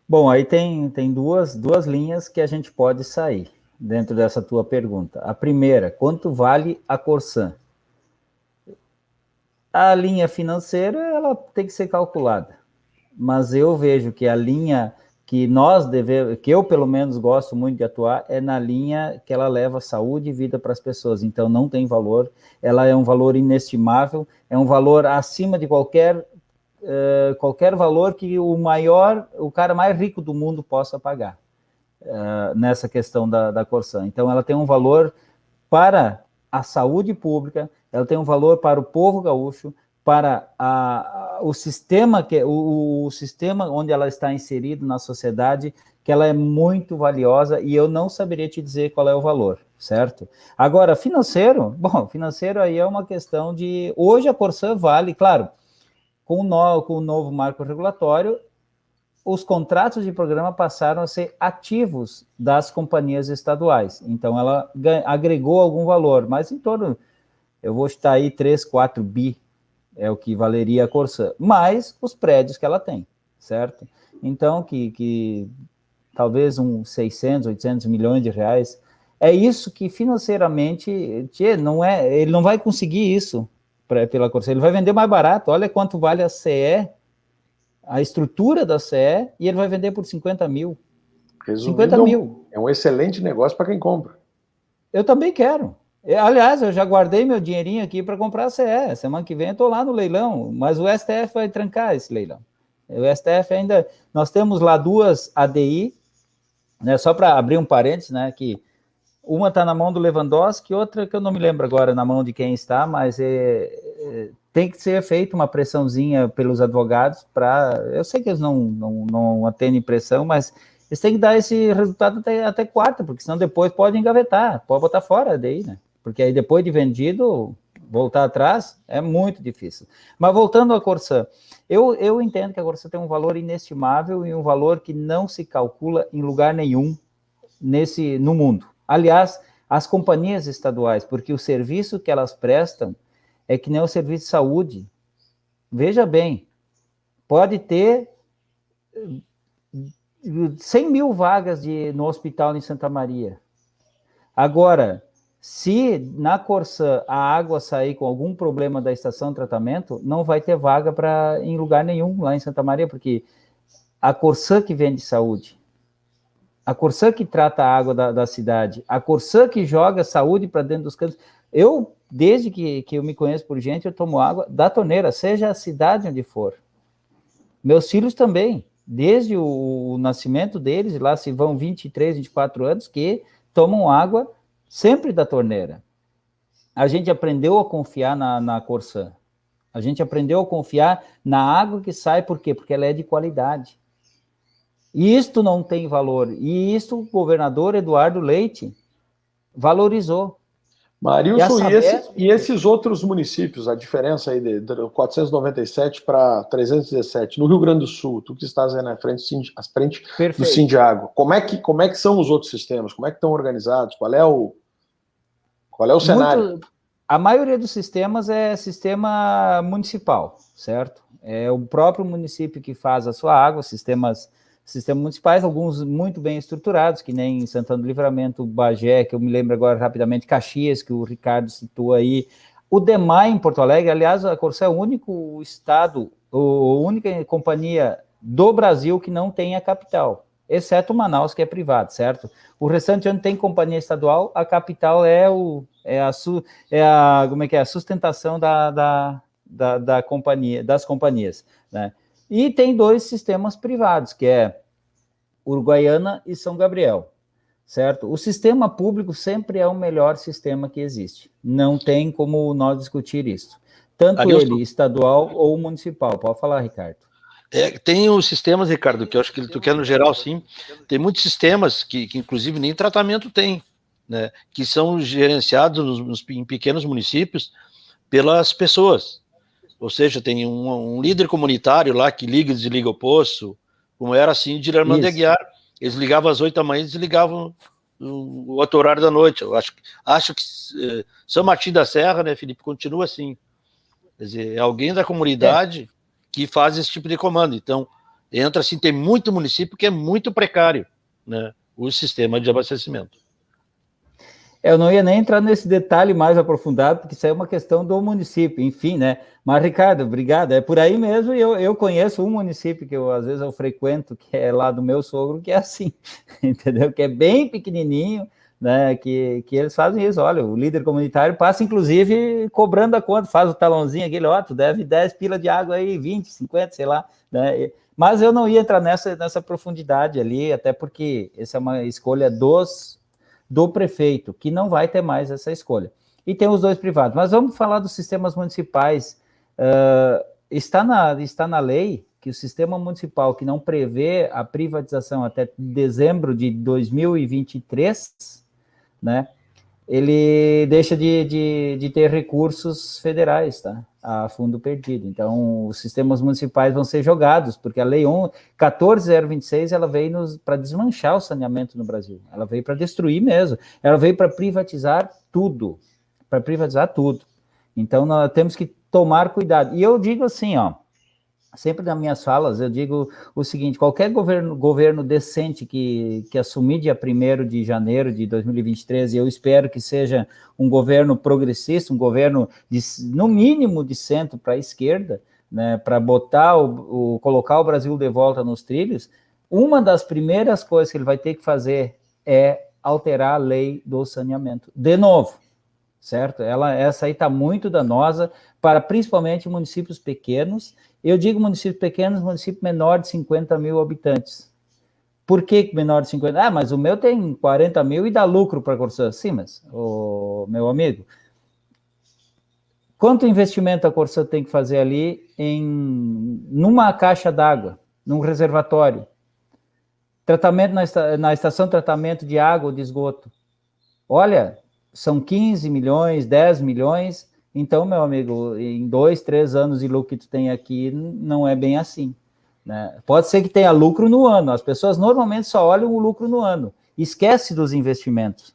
Bom, aí tem duas linhas que a gente pode sair dentro dessa tua pergunta. A primeira, quanto vale a Corsã? A linha financeira, ela tem que ser calculada, mas eu vejo que a linha que que eu pelo menos gosto muito de atuar, é na linha que ela leva saúde e vida para as pessoas, então não tem valor, ela é um valor inestimável, é um valor acima de qualquer valor que o cara mais rico do mundo possa pagar, nessa questão da Corsã. Então ela tem um valor para a saúde pública, ela tem um valor para o povo gaúcho, para o sistema onde ela está inserida na sociedade, que ela é muito valiosa, e eu não saberia te dizer qual é o valor, certo? Agora, financeiro aí é uma questão de... Hoje a Corsã vale, claro, com o novo marco regulatório, os contratos de programa passaram a ser ativos das companhias estaduais, então ela agregou algum valor, mas em torno, eu vou estar aí 3, 4 bi, é o que valeria a Corsã, mais os prédios que ela tem, certo? Então, que talvez uns 600, 800 milhões de reais, é isso que financeiramente, ele não vai conseguir isso pela Corsã, ele vai vender mais barato, olha quanto vale a CE, a estrutura da CE, e ele vai vender por 50 mil. Resumindo, 50 mil. É um excelente negócio para quem compra. Eu também quero. Aliás, eu já guardei meu dinheirinho aqui para comprar a CE. Semana que vem eu estou lá no leilão, mas o STF vai trancar esse leilão. O STF ainda... Nós temos lá 2 ADI, né, só para abrir um parênteses, né, que uma está na mão do Lewandowski, outra que eu não me lembro agora na mão de quem está, mas tem que ser feita uma pressãozinha pelos advogados para... Eu sei que eles não atendem pressão, mas eles têm que dar esse resultado até quarta, porque senão depois pode engavetar, pode botar fora daí, né? Porque aí depois de vendido, voltar atrás é muito difícil. Mas voltando à Corsã, eu entendo que a Corsã tem um valor inestimável e um valor que não se calcula em lugar nenhum no mundo. Aliás, as companhias estaduais, porque o serviço que elas prestam é que nem o serviço de saúde. Veja bem, pode ter 100 mil vagas no hospital em Santa Maria. Agora, se na Corsã a água sair com algum problema da estação de tratamento, não vai ter vaga em lugar nenhum lá em Santa Maria, porque a Corsã que vende saúde, a Corsã que trata a água da cidade, a Corsã que joga saúde para dentro dos campos. Eu, desde que eu me conheço por gente, eu tomo água da torneira, seja a cidade onde for. Meus filhos também, desde o nascimento deles, lá se vão 23, 24 anos, que tomam água sempre da torneira. A gente aprendeu a confiar na Corsã. A gente aprendeu a confiar na água que sai, por quê? Porque ela é de qualidade. E isto não tem valor. E isso o governador Eduardo Leite valorizou. Marilson, e esses outros municípios, a diferença aí de 497 para 317, no Rio Grande do Sul, tu que estás aí na frente do Sindiágua, como é que são os outros sistemas? Como é que estão organizados? Qual é o cenário? A maioria dos sistemas é sistema municipal, certo? É o próprio município que faz a sua água, sistemas municipais, alguns muito bem estruturados, que nem Santana do Livramento, Bagé, que eu me lembro agora rapidamente, Caxias, que o Ricardo citou aí, o DEMAI em Porto Alegre. Aliás, a Corsã é o único estado, a única companhia do Brasil que não tem a capital, exceto Manaus, que é privado, certo? O restante, onde tem companhia estadual, a capital é a sustentação da companhia, das companhias, né? E tem 2 sistemas privados, que é Uruguaiana e São Gabriel, certo? O sistema público sempre é o melhor sistema que existe. Não tem como nós discutir isso. Tanto ele, estadual ou municipal. Pode falar, Ricardo. Tem os sistemas, Ricardo, que eu acho que tu quer no geral, sim. Tem muitos sistemas que inclusive, nem tratamento tem, né? Que são gerenciados em pequenos municípios pelas pessoas. Ou seja, tem um líder comunitário lá que liga e desliga o poço, como era assim de Armando Aguiar. Eles ligavam às 8 da manhã e desligavam o outro horário da noite. Eu acho que São Martim da Serra, né, Felipe, continua assim. Quer dizer, é alguém da comunidade que faz esse tipo de comando. Então, entra assim, tem muito município que é muito precário, né, o sistema de abastecimento. Eu não ia nem entrar nesse detalhe mais aprofundado, porque isso é uma questão do município, enfim, né? Mas, Ricardo, obrigado. É por aí mesmo, e eu conheço um município que às vezes eu frequento, que é lá do meu sogro, que é assim, entendeu? Que é bem pequenininho, né? Que eles fazem isso. Olha, o líder comunitário passa, inclusive, cobrando a conta, faz o talãozinho, aquele, ó, tu deve 10 pila de água aí, 20, 50, sei lá, né? Mas eu não ia entrar nessa profundidade ali, até porque essa é uma escolha do prefeito, que não vai ter mais essa escolha. E tem os 2 privados. Mas vamos falar dos sistemas municipais. Está na lei que o sistema municipal que não prevê a privatização até dezembro de 2023, né, ele deixa de ter recursos federais, tá? A fundo perdido. Então, os sistemas municipais vão ser jogados, porque a Lei 14.026, ela veio para desmanchar o saneamento no Brasil. Ela veio para destruir mesmo. Ela veio para privatizar tudo. Então, nós temos que tomar cuidado. E eu digo assim, ó, sempre nas minhas falas, eu digo o seguinte: qualquer governo decente que assumir dia 1º de janeiro de 2023, e eu espero que seja um governo progressista, um governo, no mínimo, de centro para a esquerda, né, para colocar o Brasil de volta nos trilhos, uma das primeiras coisas que ele vai ter que fazer é alterar a lei do saneamento. De novo, certo? Essa aí está muito danosa para principalmente municípios pequenos. Eu digo municípios pequenos, município menor de 50 mil habitantes. Por que menor de 50? Mas o meu tem 40 mil e dá lucro para a Corsã. Sim, mas, meu amigo, quanto investimento a Corsã tem que fazer ali numa caixa d'água, num reservatório? Tratamento na estação de tratamento de água ou de esgoto. Olha, são 15 milhões, 10 milhões. Então, meu amigo, em 2, 3 anos de lucro que tu tem aqui, não é bem assim, né? Pode ser que tenha lucro no ano. As pessoas normalmente só olham o lucro no ano. Esquece dos investimentos.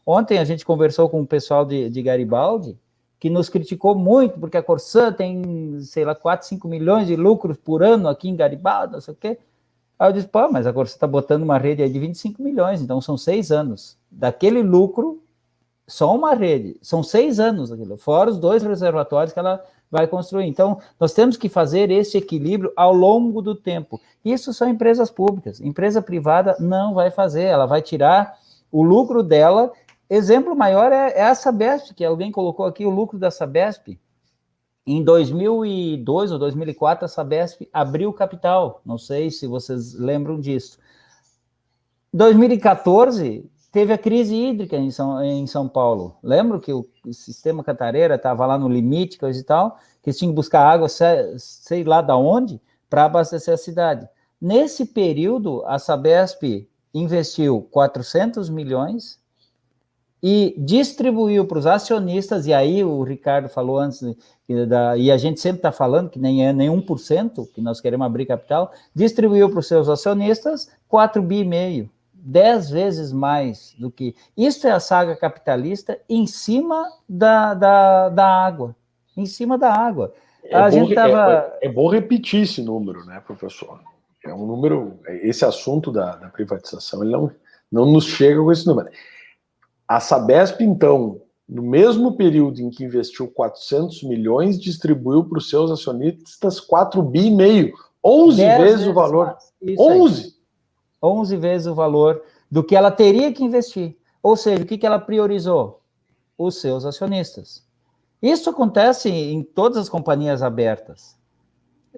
Ontem a gente conversou com o pessoal de Garibaldi, que nos criticou muito, porque a Corsã tem, sei lá, 4, 5 milhões de lucros por ano aqui em Garibaldi, não sei o quê. Aí eu disse, mas a Corsã está botando uma rede aí de 25 milhões, então são 6 anos. Daquele lucro, só uma rede, são 6 anos, fora os 2 reservatórios que ela vai construir. Então, nós temos que fazer esse equilíbrio ao longo do tempo. Isso são empresas públicas. Empresa privada não vai fazer, ela vai tirar o lucro dela. Exemplo maior é a Sabesp, que alguém colocou aqui o lucro da Sabesp. Em 2002 ou 2004, a Sabesp abriu capital. Não sei se vocês lembram disso. Em 2014, teve a crise hídrica em São Paulo. Lembro que o sistema Cantareira estava lá no limite, coisa e tal, que eles tinham que buscar água, sei lá de onde, para abastecer a cidade. Nesse período, a Sabesp investiu 400 milhões e distribuiu para os acionistas, e aí o Ricardo falou antes, e a gente sempre está falando que nem é nem 1%, que nós queremos abrir capital, distribuiu para os seus acionistas 4,5 bi, 10 vezes mais do que... Isso é a saga capitalista em cima da água. Em cima da água. É bom repetir esse número, né, professor? É um número... Esse assunto da privatização, ele não nos chega com esse número. A Sabesp, então, no mesmo período em que investiu 400 milhões, distribuiu para os seus acionistas 4,5 bi, 11 vezes o valor. 11 vezes o valor do que ela teria que investir. Ou seja, o que ela priorizou? Os seus acionistas. Isso acontece em todas as companhias abertas.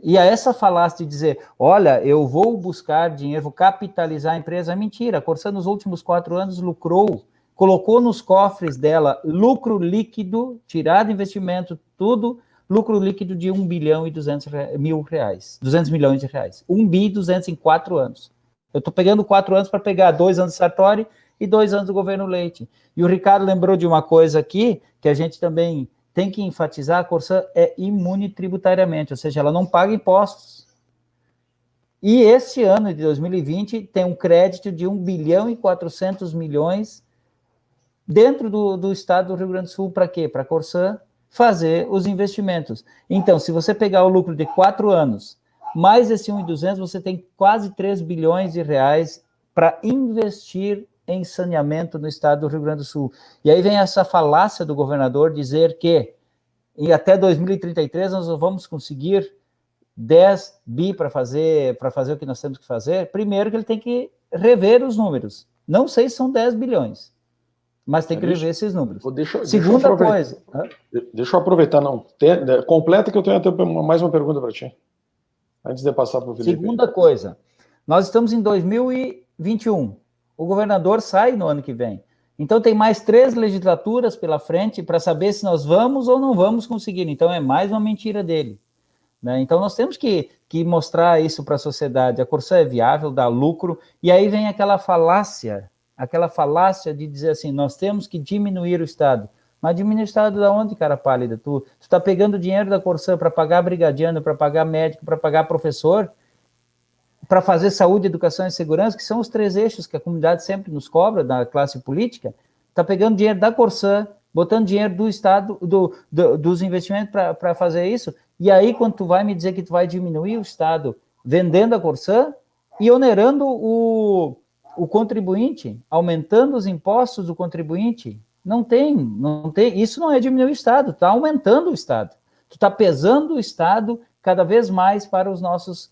E a essa falácia de dizer, olha, eu vou buscar dinheiro, vou capitalizar a empresa, é mentira. A Corsã, nos últimos 4 anos, lucrou, colocou nos cofres dela lucro líquido, tirado de investimento, tudo, lucro líquido de 1 bilhão e 200 milhões de reais. 1 bi e 200 em 4 anos. Eu estou pegando 4 anos para pegar 2 anos de Sartori e 2 anos do governo Leite. E o Ricardo lembrou de uma coisa aqui, que a gente também tem que enfatizar, a Corsã é imune tributariamente, ou seja, ela não paga impostos. E esse ano de 2020 tem um crédito de 1 bilhão e 400 milhões dentro do estado do Rio Grande do Sul, para quê? Para a Corsã fazer os investimentos. Então, se você pegar o lucro de 4 anos, mais esse 1.200, você tem quase 3 bilhões de reais para investir em saneamento no estado do Rio Grande do Sul. E aí vem essa falácia do governador dizer que até 2033 nós vamos conseguir 10 bi para fazer o que nós temos que fazer. Primeiro que ele tem que rever os números. Não sei se são 10 bilhões, mas tem que rever esses números. Segunda coisa... Deixa eu aproveitar, não. Completa que eu tenho até mais uma pergunta para ti. Antes de passar para o Felipe. Segunda coisa, nós estamos em 2021. O governador sai no ano que vem. Então tem mais 3 legislaturas pela frente para saber se nós vamos ou não vamos conseguir. Então é mais uma mentira dele, né? Então nós temos que mostrar isso para a sociedade. A Corsã é viável, dá lucro, e aí vem aquela falácia de dizer assim, nós temos que diminuir o Estado. Mas diminuir o Estado da onde, cara pálida? Tu está pegando dinheiro da Corsã para pagar brigadiano, para pagar médico, para pagar professor, para fazer saúde, educação e segurança, que são os 3 eixos que a comunidade sempre nos cobra, da classe política. Está pegando dinheiro da Corsã, botando dinheiro do Estado, dos investimentos para fazer isso, e aí quando tu vai me dizer que tu vai diminuir o Estado vendendo a Corsã e onerando o contribuinte, aumentando os impostos do contribuinte, não tem, isso não é diminuir o Estado, está aumentando o Estado, tu está pesando o Estado cada vez mais para os nossos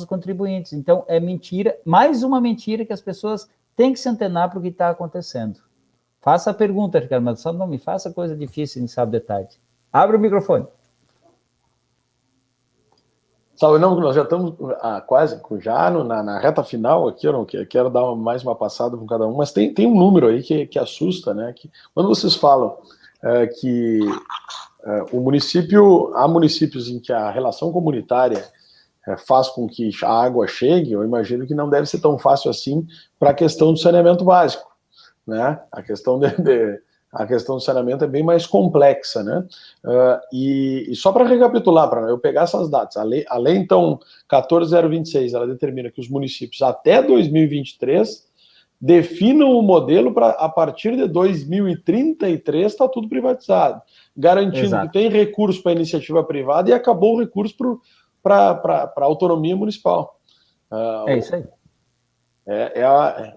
contribuintes. Então, é mentira, mais uma mentira que as pessoas têm que se antenar para o que está acontecendo. Faça a pergunta, Ricardo, mas só não me faça coisa difícil em sábado de tarde. Abre o microfone. Sabe, não, nós já estamos quase já na reta final aqui, eu não quero dar mais uma passada com cada um, mas tem um número aí que assusta, né? Que, quando vocês falam que o município, há municípios em que a relação comunitária faz com que a água chegue, eu imagino que não deve ser tão fácil assim para a questão do saneamento básico, né? A questão do saneamento é bem mais complexa, né? E só para recapitular, para eu pegar essas datas, a lei então 14.026, ela determina que os municípios até 2023 definam o modelo para, a partir de 2033, está tudo privatizado, garantindo Exato. que tem recurso para iniciativa privada e acabou o recurso para a autonomia municipal. É isso aí.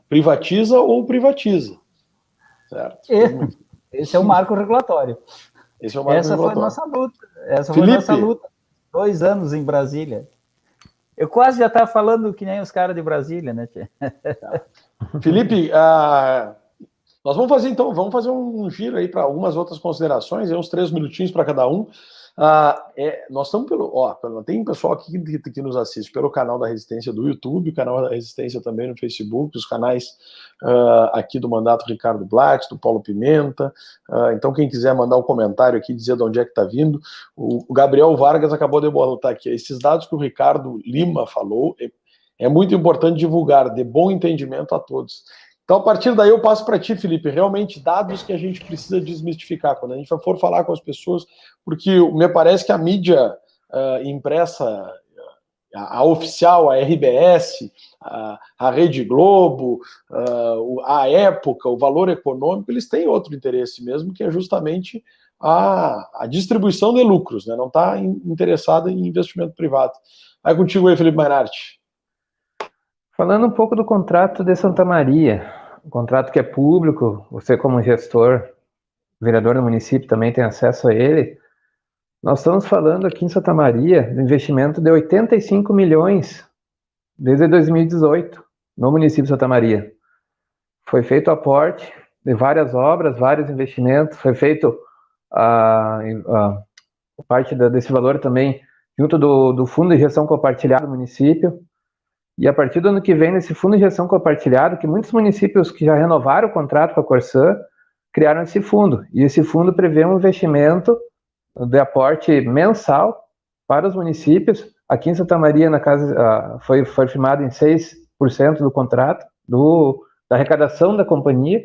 Privatiza ou privatiza. Certo? Esse é o marco regulatório. Esse é o marco Essa regulatório. Foi a nossa luta. Essa Felipe, foi a nossa luta. 2 anos em Brasília. Eu quase já estava falando que nem os caras de Brasília, né, tia? Felipe, nós vamos fazer um giro aí para algumas outras considerações, uns 3 minutinhos para cada um. Nós estamos tem pessoal aqui que nos assiste pelo canal da Resistência do YouTube, o canal da Resistência também no Facebook, os canais aqui do Mandato Ricardo Blatz, do Paulo Pimenta. Então, quem quiser mandar um comentário aqui, dizer de onde é que está vindo, o Gabriel Vargas acabou de botar aqui. Esses dados que o Ricardo Lima falou, é muito importante divulgar, de bom entendimento a todos. Então, a partir daí, eu passo para ti, Felipe, realmente dados que a gente precisa desmistificar, quando a gente for falar com as pessoas, porque me parece que a mídia impressa, a oficial, a RBS, a Rede Globo, a Época, o Valor Econômico, eles têm outro interesse mesmo, que é justamente a distribuição de lucros, né? Não está interessada em investimento privado. Vai contigo aí, Felipe Mainardi. Falando um pouco do contrato de Santa Maria, um contrato que é público, você como gestor, vereador do município também tem acesso a ele. Nós estamos falando aqui em Santa Maria do investimento de 85 milhões desde 2018 no município de Santa Maria. Foi feito aporte de várias obras, vários investimentos, foi feito a parte desse valor também junto do Fundo de Gestão Compartilhada do município. E a partir do ano que vem, nesse fundo de gestão compartilhado, que muitos municípios que já renovaram o contrato com a Corsã, criaram esse fundo. E esse fundo prevê um investimento de aporte mensal para os municípios. Aqui em Santa Maria, na casa, foi firmado em 6% do contrato, da arrecadação da companhia.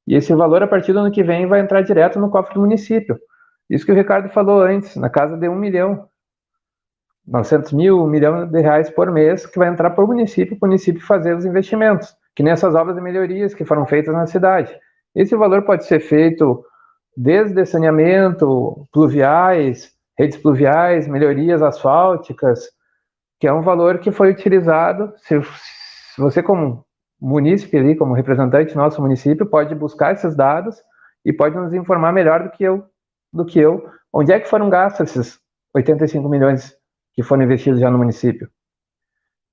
E esse valor, a partir do ano que vem, vai entrar direto no cofre do município. Isso que o Ricardo falou antes, na casa de 1 milhão. 900 mil, 1 milhão de reais por mês, que vai entrar para o município fazer os investimentos, que nessas obras de melhorias que foram feitas na cidade. Esse valor pode ser feito desde saneamento, pluviais, redes pluviais, melhorias asfálticas, que é um valor que foi utilizado. Se você, como munícipe ali, como representante do nosso município, pode buscar esses dados e pode nos informar melhor do que eu, onde é que foram gastos esses 85 milhões que foram investidos já no município.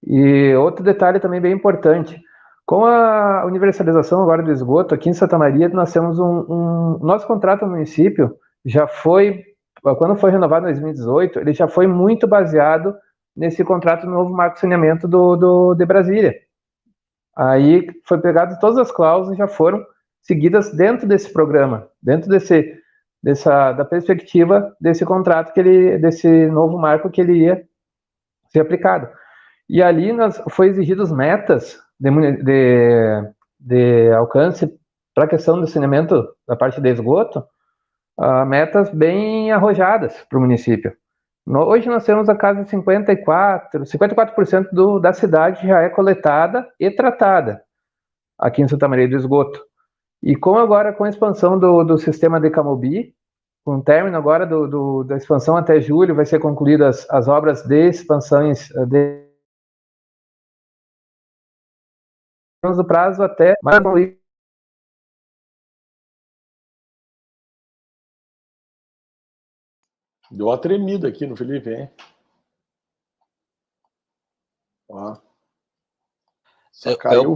E outro detalhe também bem importante, com a universalização agora do esgoto, aqui em Santa Maria nós temos nosso contrato no município já foi, quando foi renovado em 2018, ele já foi muito baseado nesse contrato novo marco de saneamento de Brasília. Aí foi pegado todas as cláusulas, já foram seguidas dentro desse programa, dentro da perspectiva desse contrato, desse novo marco que ele ia ser aplicado. E ali foi exigidas metas de alcance para a questão do saneamento da parte de esgoto, metas bem arrojadas para o município. Hoje nós temos a casa de 54% da cidade já é coletada e tratada aqui em Santa Maria do esgoto. E agora com a expansão do sistema de Camobi, com o término agora da expansão até julho, vai ser concluídas as obras de expansões temos o prazo até Deu uma tremida aqui no Felipe, hein? Ó. Só caiu.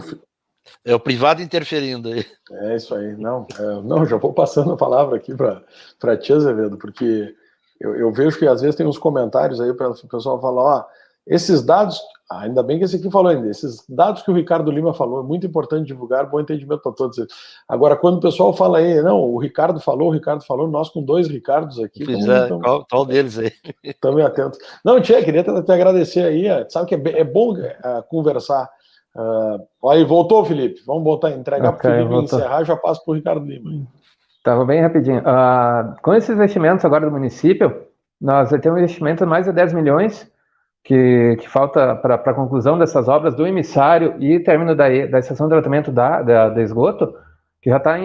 É o privado interferindo aí. É isso aí. Não, já vou passando a palavra aqui para ti, Azevedo, porque eu vejo que às vezes tem uns comentários aí para o pessoal falar, ó, esses dados, ainda bem que esse aqui falou ainda, esses dados que o Ricardo Lima falou, é muito importante divulgar, bom entendimento para todos. Agora, quando o pessoal fala aí, não, o Ricardo falou, nós com 2 Ricardos aqui, Qual deles aí? Estamos atentos. Não, Tia, queria te agradecer aí, sabe que é bom conversar. Aí, voltou, Felipe, vamos entregar para o Felipe encerrar, já passo para o Ricardo Lima. Estava bem rapidinho. Com esses investimentos agora do município, nós temos um investimento de mais de 10 milhões, que falta para a conclusão dessas obras do emissário e término da estação de tratamento da esgoto, que já está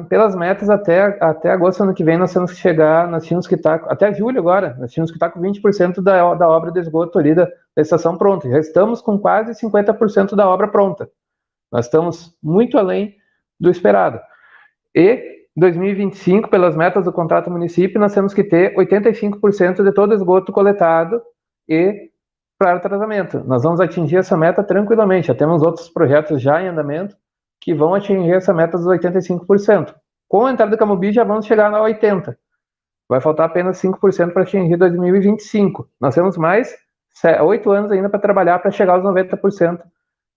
pelas metas até agosto do ano que vem, nós tínhamos que estar, até julho agora, nós tínhamos que estar com 20% da obra de esgoto ali da estação pronta. Já estamos com quase 50% da obra pronta. Nós estamos muito além do esperado. E 2025, pelas metas do contrato município, nós temos que ter 85% de todo o esgoto coletado e para o tratamento. Nós vamos atingir essa meta tranquilamente. Já temos outros projetos já em andamento que vão atingir essa meta dos 85%. Com a entrada do Camobi, já vamos chegar a 80%. Vai faltar apenas 5% para atingir 2025. Nós temos mais 8 anos ainda para trabalhar para chegar aos 90%,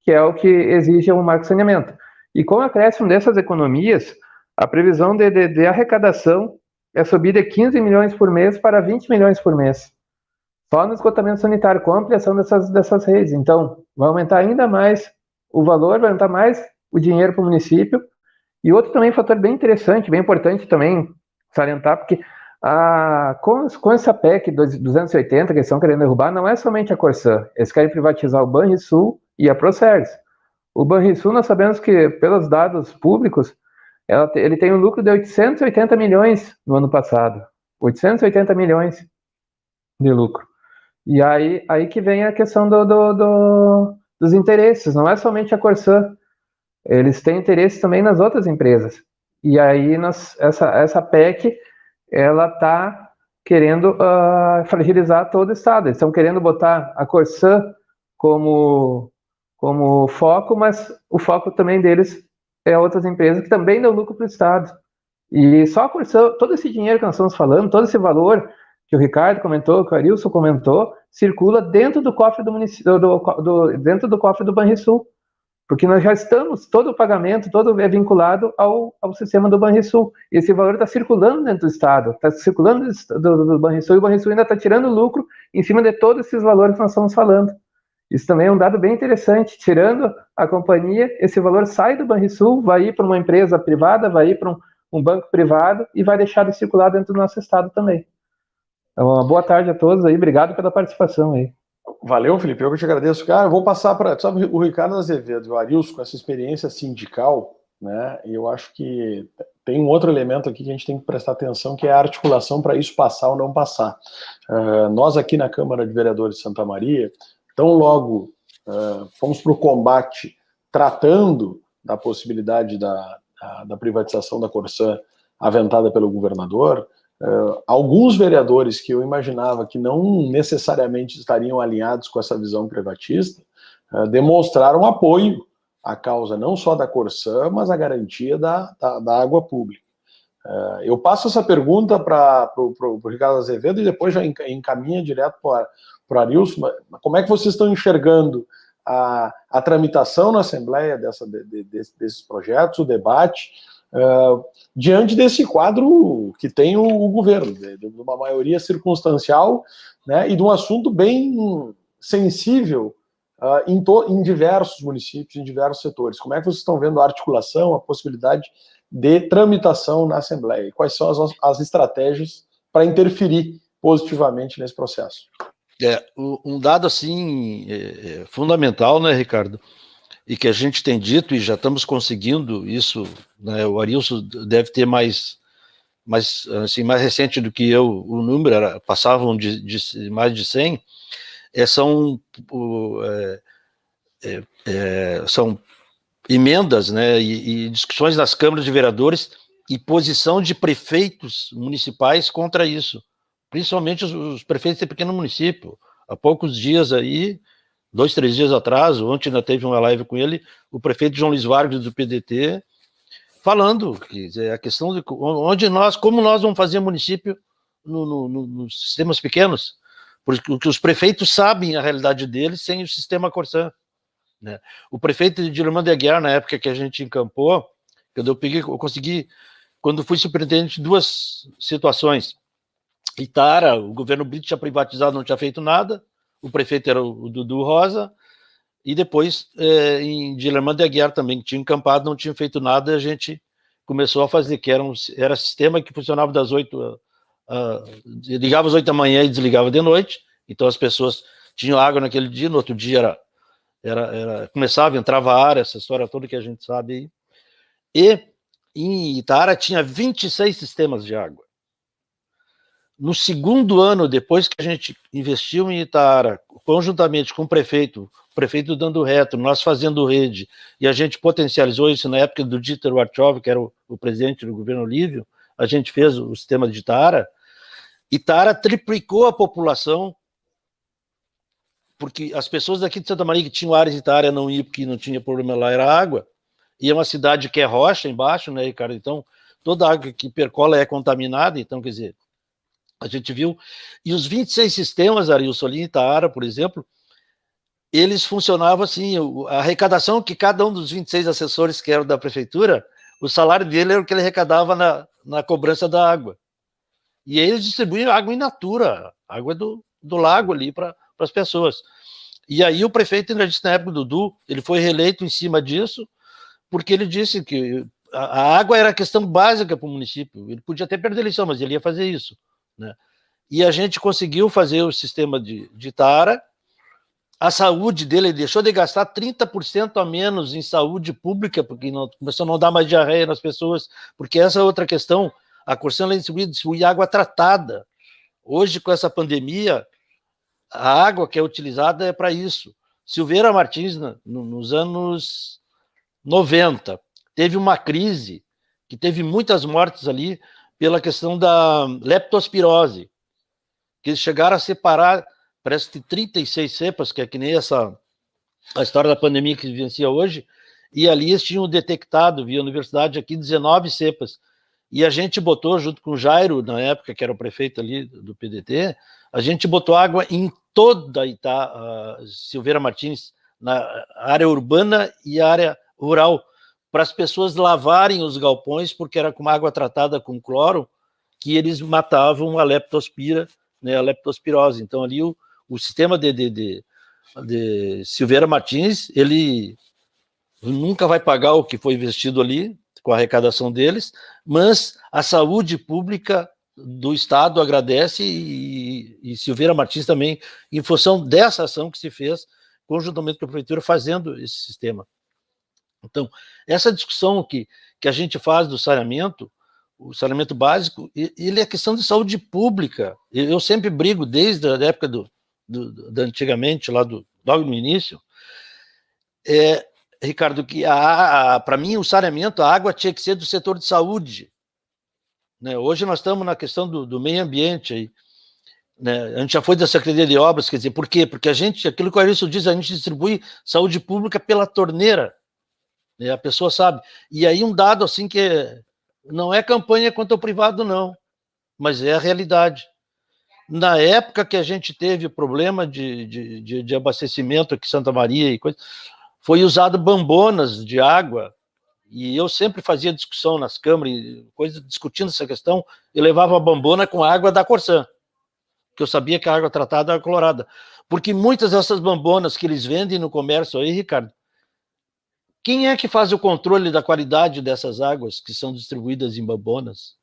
que é o que exige o marco saneamento. E com o acréscimo dessas economias, a previsão de arrecadação é subir de 15 milhões por mês para 20 milhões por mês. Só no esgotamento sanitário, com a ampliação dessas redes. Então, vai aumentar ainda mais o valor, vai aumentar mais o dinheiro para o município. E outro também fator bem interessante, bem importante também salientar, porque com essa PEC 280 que eles estão querendo derrubar, não é somente a Corsã. Eles querem privatizar o Banrisul e a Procergs. O Banrisul, nós sabemos que, pelos dados públicos, ele tem um lucro de 880 milhões no ano passado. 880 milhões de lucro. E aí que vem a questão dos interesses. Não é somente a Corsã. Eles têm interesse também nas outras empresas. E aí essa PEC, ela está querendo fragilizar todo o Estado. Eles estão querendo botar a Corsã como foco, mas o foco também deles é outras empresas que também dão lucro para o Estado. E só a Corsã, todo esse dinheiro que nós estamos falando, todo esse valor que o Ricardo comentou, que o Arilson comentou, circula dentro do cofre do município, dentro do cofre do Banrisul, porque nós já estamos, todo o pagamento, todo é vinculado ao sistema do Banrisul. E esse valor está circulando dentro do Estado, está circulando do Banrisul, e o Banrisul ainda está tirando lucro em cima de todos esses valores que nós estamos falando. Isso também é um dado bem interessante. Tirando a companhia, esse valor sai do Banrisul, vai ir para uma empresa privada, vai ir para um banco privado e vai deixar de circular dentro do nosso Estado também. Então, uma boa tarde a todos aí, obrigado pela participação aí. Valeu, Felipe, eu que te agradeço. Cara, eu vou passar para, sabe, o Ricardo Azevedo e o Arilson, com essa experiência sindical, né, e eu acho que tem um outro elemento aqui que a gente tem que prestar atenção, que é a articulação para isso passar ou não passar. Nós aqui na Câmara de Vereadores de Santa Maria, tão logo fomos para o combate tratando da possibilidade da privatização da Corsã aventada pelo governador. Alguns vereadores que eu imaginava que não necessariamente estariam alinhados com essa visão privatista demonstraram apoio à causa não só da Corsã, mas a garantia da água pública. Eu passo essa pergunta para o Ricardo Azevedo e depois já encaminha direto para o Arilson. Como é que vocês estão enxergando a tramitação na Assembleia desses projetos, o debate, diante desse quadro que tem o governo, de uma maioria circunstancial, né, e de um assunto bem sensível em diversos municípios, em diversos setores? Como é que vocês estão vendo a articulação, a possibilidade de tramitação na Assembleia? E quais são as estratégias para interferir positivamente nesse processo? Um dado assim fundamental, né, Ricardo? E que a gente tem dito, e já estamos conseguindo isso, né, o Arilson deve ter mais recente do que eu, o número, passavam de mais de 100, são emendas, né, e discussões nas câmaras de vereadores e posição de prefeitos municipais contra isso, principalmente os prefeitos de pequeno município. Há poucos dias aí, 2, 3 dias atrás, ontem ainda teve uma live com ele, o prefeito João Luiz Vargas do PDT, falando que a questão de como nós vamos fazer município nos sistemas pequenos, porque os prefeitos sabem a realidade deles sem o sistema Corsã, né? O prefeito de Dilermando de Aguiar, na época que a gente encampou, eu consegui, quando fui superintendente, 2 situações. Itara, o governo Brito tinha privatizado, não tinha feito nada, o prefeito era o Dudu Rosa, e depois em Dilermando de Aguiar também, que tinha encampado, não tinha feito nada, a gente começou a fazer, que era sistema que funcionava das 8, ligava às 8 da manhã e desligava de noite, então as pessoas tinham água naquele dia, no outro dia começava, entrava a área, essa história toda que a gente sabe aí, e em Itara tinha 26 sistemas de água. No segundo ano, depois que a gente investiu em Itara, conjuntamente com o prefeito dando reto, nós fazendo rede, e a gente potencializou isso na época do Dieter Warchow, que era o presidente do governo Olívio, a gente fez o sistema de Itara. Itara triplicou a população, porque as pessoas daqui de Santa Maria que tinham áreas de Itara não iam, porque não tinha problema lá, era água, e é uma cidade que é rocha embaixo, né, Ricardo? Então, toda a água que percola é contaminada, então, quer dizer, a gente viu, e os 26 sistemas, Arilson, ali em Itara, por exemplo, eles funcionavam assim, a arrecadação que cada um dos 26 assessores que eram da prefeitura, o salário dele era o que ele arrecadava na cobrança da água. E aí eles distribuíam água in natura, água do lago ali para as pessoas. E aí o prefeito ainda disse na época do Dudu, ele foi reeleito em cima disso, porque ele disse que a água era a questão básica para o município. Ele podia até perder a eleição, mas ele ia fazer isso, né? E a gente conseguiu fazer o sistema de Itara. A saúde dele, ele deixou de gastar 30% a menos em saúde pública, porque começou a não dar mais diarreia nas pessoas, porque essa é outra questão. A Corsã distribui água tratada. Hoje, com essa pandemia, a água que é utilizada é para isso. Silveira Martins, nos anos 90, teve uma crise que teve muitas mortes ali pela questão da leptospirose, que eles chegaram a separar, parece que 36 cepas, que é que nem a história da pandemia que se vivencia hoje, e ali eles tinham detectado, via universidade aqui, 19 cepas. E a gente botou, junto com o Jairo, na época, que era o prefeito ali do PDT, a gente botou água em toda a Silveira Martins, na área urbana e área rural, para as pessoas lavarem os galpões, porque era com água tratada com cloro, que eles matavam a leptospira, né, a leptospirose. Então, ali o sistema de Silveira Martins, ele nunca vai pagar o que foi investido ali, com a arrecadação deles, mas a saúde pública do Estado agradece e Silveira Martins também, em função dessa ação que se fez, conjuntamente com a Prefeitura, fazendo esse sistema. Então, essa discussão que a gente faz do saneamento, o saneamento básico, ele é questão de saúde pública. Eu sempre brigo, desde a época da antigamente, logo no início, Ricardo, que para mim o saneamento, a água tinha que ser do setor de saúde, né? Hoje nós estamos na questão do meio ambiente, aí, né? A gente já foi da Secretaria de Obras, quer dizer, por quê? Porque aquilo que o Arilson diz, a gente distribui saúde pública pela torneira, né? A pessoa sabe. E aí um dado assim que não é campanha contra o privado, não, mas é a realidade. Na época que a gente teve o problema de abastecimento aqui em Santa Maria e coisa, foi usado bambonas de água, e eu sempre fazia discussão nas câmaras, discutindo essa questão, eu levava a bambona com a água da Corsã, que eu sabia que a água tratada era clorada. Porque muitas dessas bambonas que eles vendem no comércio aí, Ricardo, quem é que faz o controle da qualidade dessas águas que são distribuídas em bambonas?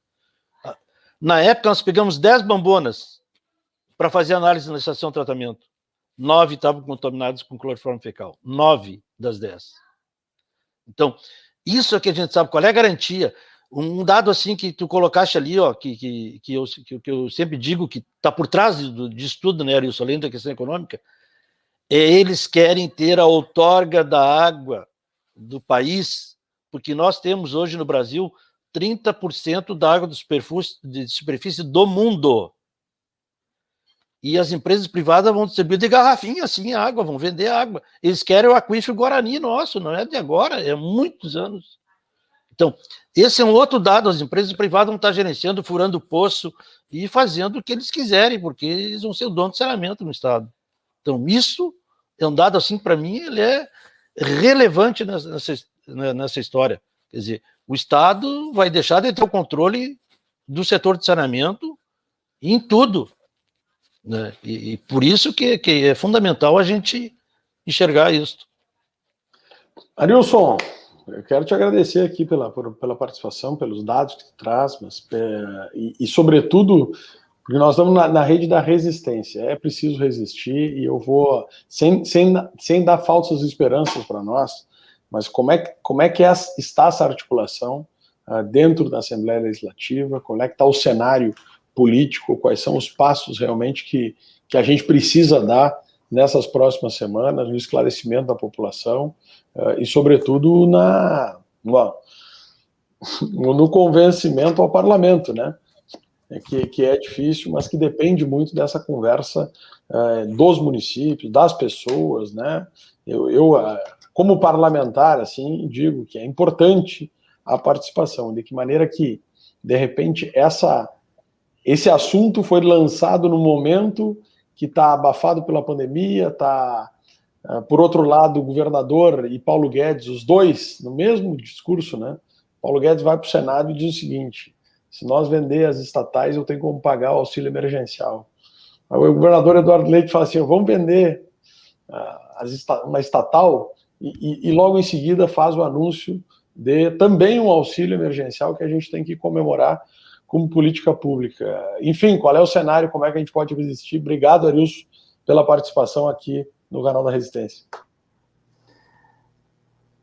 Na época, nós pegamos 10 bambonas para fazer análise na estação de tratamento. 9 estavam contaminados com cloriforme fecal. 9 das 10. Então, isso é que a gente sabe. Qual é a garantia? Um dado assim que tu colocaste ali, ó, que eu sempre digo que está por trás disso tudo, né, Arilson, além da questão econômica, eles querem ter a outorga da água do país, porque nós temos hoje no Brasil 30% da água de superfície do mundo. e as empresas privadas vão distribuir de garrafinha, assim, água, vão vender água. Eles querem o aquífero Guarani nosso, não é de agora, é muitos anos. Então, esse é um outro dado, as empresas privadas vão estar gerenciando, furando poço e fazendo o que eles quiserem, porque eles vão ser o dono de saneamento no Estado. Então, isso é um dado, assim, para mim, ele é relevante nessa história. Quer dizer, o Estado vai deixar de ter o controle do setor de saneamento em tudo, né? E por isso que é fundamental a gente enxergar isso. Arilson, eu quero te agradecer aqui pela participação, pelos dados que tu traz, mas, sobretudo, porque nós estamos na rede da resistência. É preciso resistir e eu vou, sem dar falsas esperanças para nós, mas como é que está essa articulação dentro da Assembleia Legislativa, como é que está o cenário político, quais são os passos realmente que a gente precisa dar nessas próximas semanas, no esclarecimento da população e, sobretudo, no convencimento ao parlamento, né? Que é difícil, mas que depende muito dessa conversa dos municípios, das pessoas, né? Eu como parlamentar, assim, digo que é importante a participação, de que maneira que, de repente, esse assunto foi lançado no momento que está abafado pela pandemia, está, por outro lado, o governador e Paulo Guedes, os dois, no mesmo discurso, né? Paulo Guedes vai para o Senado e diz o seguinte: se nós vender as estatais, eu tenho como pagar o auxílio emergencial. Aí o governador Eduardo Leite fala assim: vamos vender uma estatal, e logo em seguida faz o anúncio de também um auxílio emergencial que a gente tem que comemorar como política pública. Enfim, qual é o cenário, como é que a gente pode resistir? Obrigado, Arilson, pela participação aqui no canal da Resistência.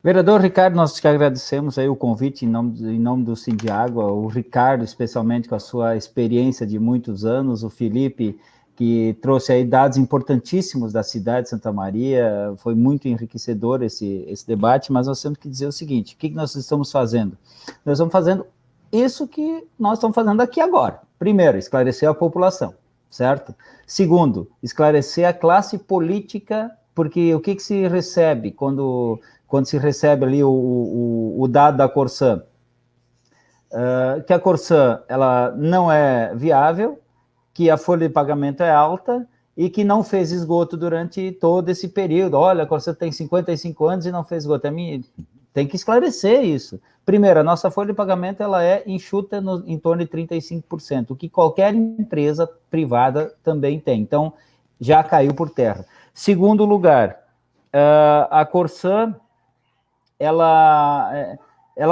Vereador Ricardo, nós te agradecemos aí o convite em nome do Sindiágua, o Ricardo, especialmente com a sua experiência de muitos anos, o Felipe, que trouxe aí dados importantíssimos da cidade de Santa Maria, foi muito enriquecedor esse debate, mas nós temos que dizer o seguinte: o que nós estamos fazendo? Nós estamos fazendo isso que nós estamos fazendo aqui agora. Primeiro, esclarecer a população, certo? Segundo, esclarecer a classe política, porque o que se recebe quando se recebe ali o dado da Corsan? Que a Corsan ela não é viável, que a folha de pagamento é alta e que não fez esgoto durante todo esse período. Olha, a Corsan tem 55 anos e não fez esgoto. Tem que esclarecer isso. Primeiro, a nossa folha de pagamento ela é enxuta em torno de 35%, o que qualquer empresa privada também tem. Então, já caiu por terra. Segundo lugar, a Corsan ela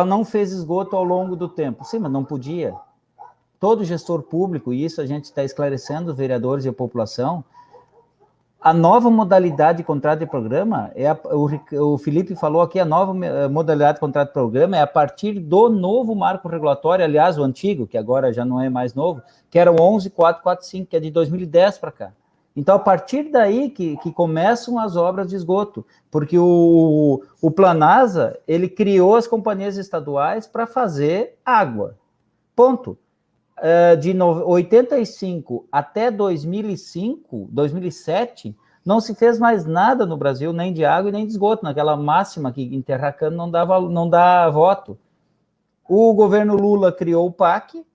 não fez esgoto ao longo do tempo. Sim, mas não podia. Todo gestor público, e isso a gente está esclarecendo, os vereadores e a população, a nova modalidade de contrato de programa, o Felipe falou aqui, a nova modalidade de contrato de programa é a partir do novo marco regulatório, aliás, o antigo, que agora já não é mais novo, que era o 11.445, que é de 2010 para cá. Então, a partir daí que começam as obras de esgoto, porque o Planasa, ele criou as companhias estaduais para fazer água, ponto. De 85 até 2007, não se fez mais nada no Brasil, nem de água e nem de esgoto, naquela máxima que enterracando não dá voto. O governo Lula criou o PAC,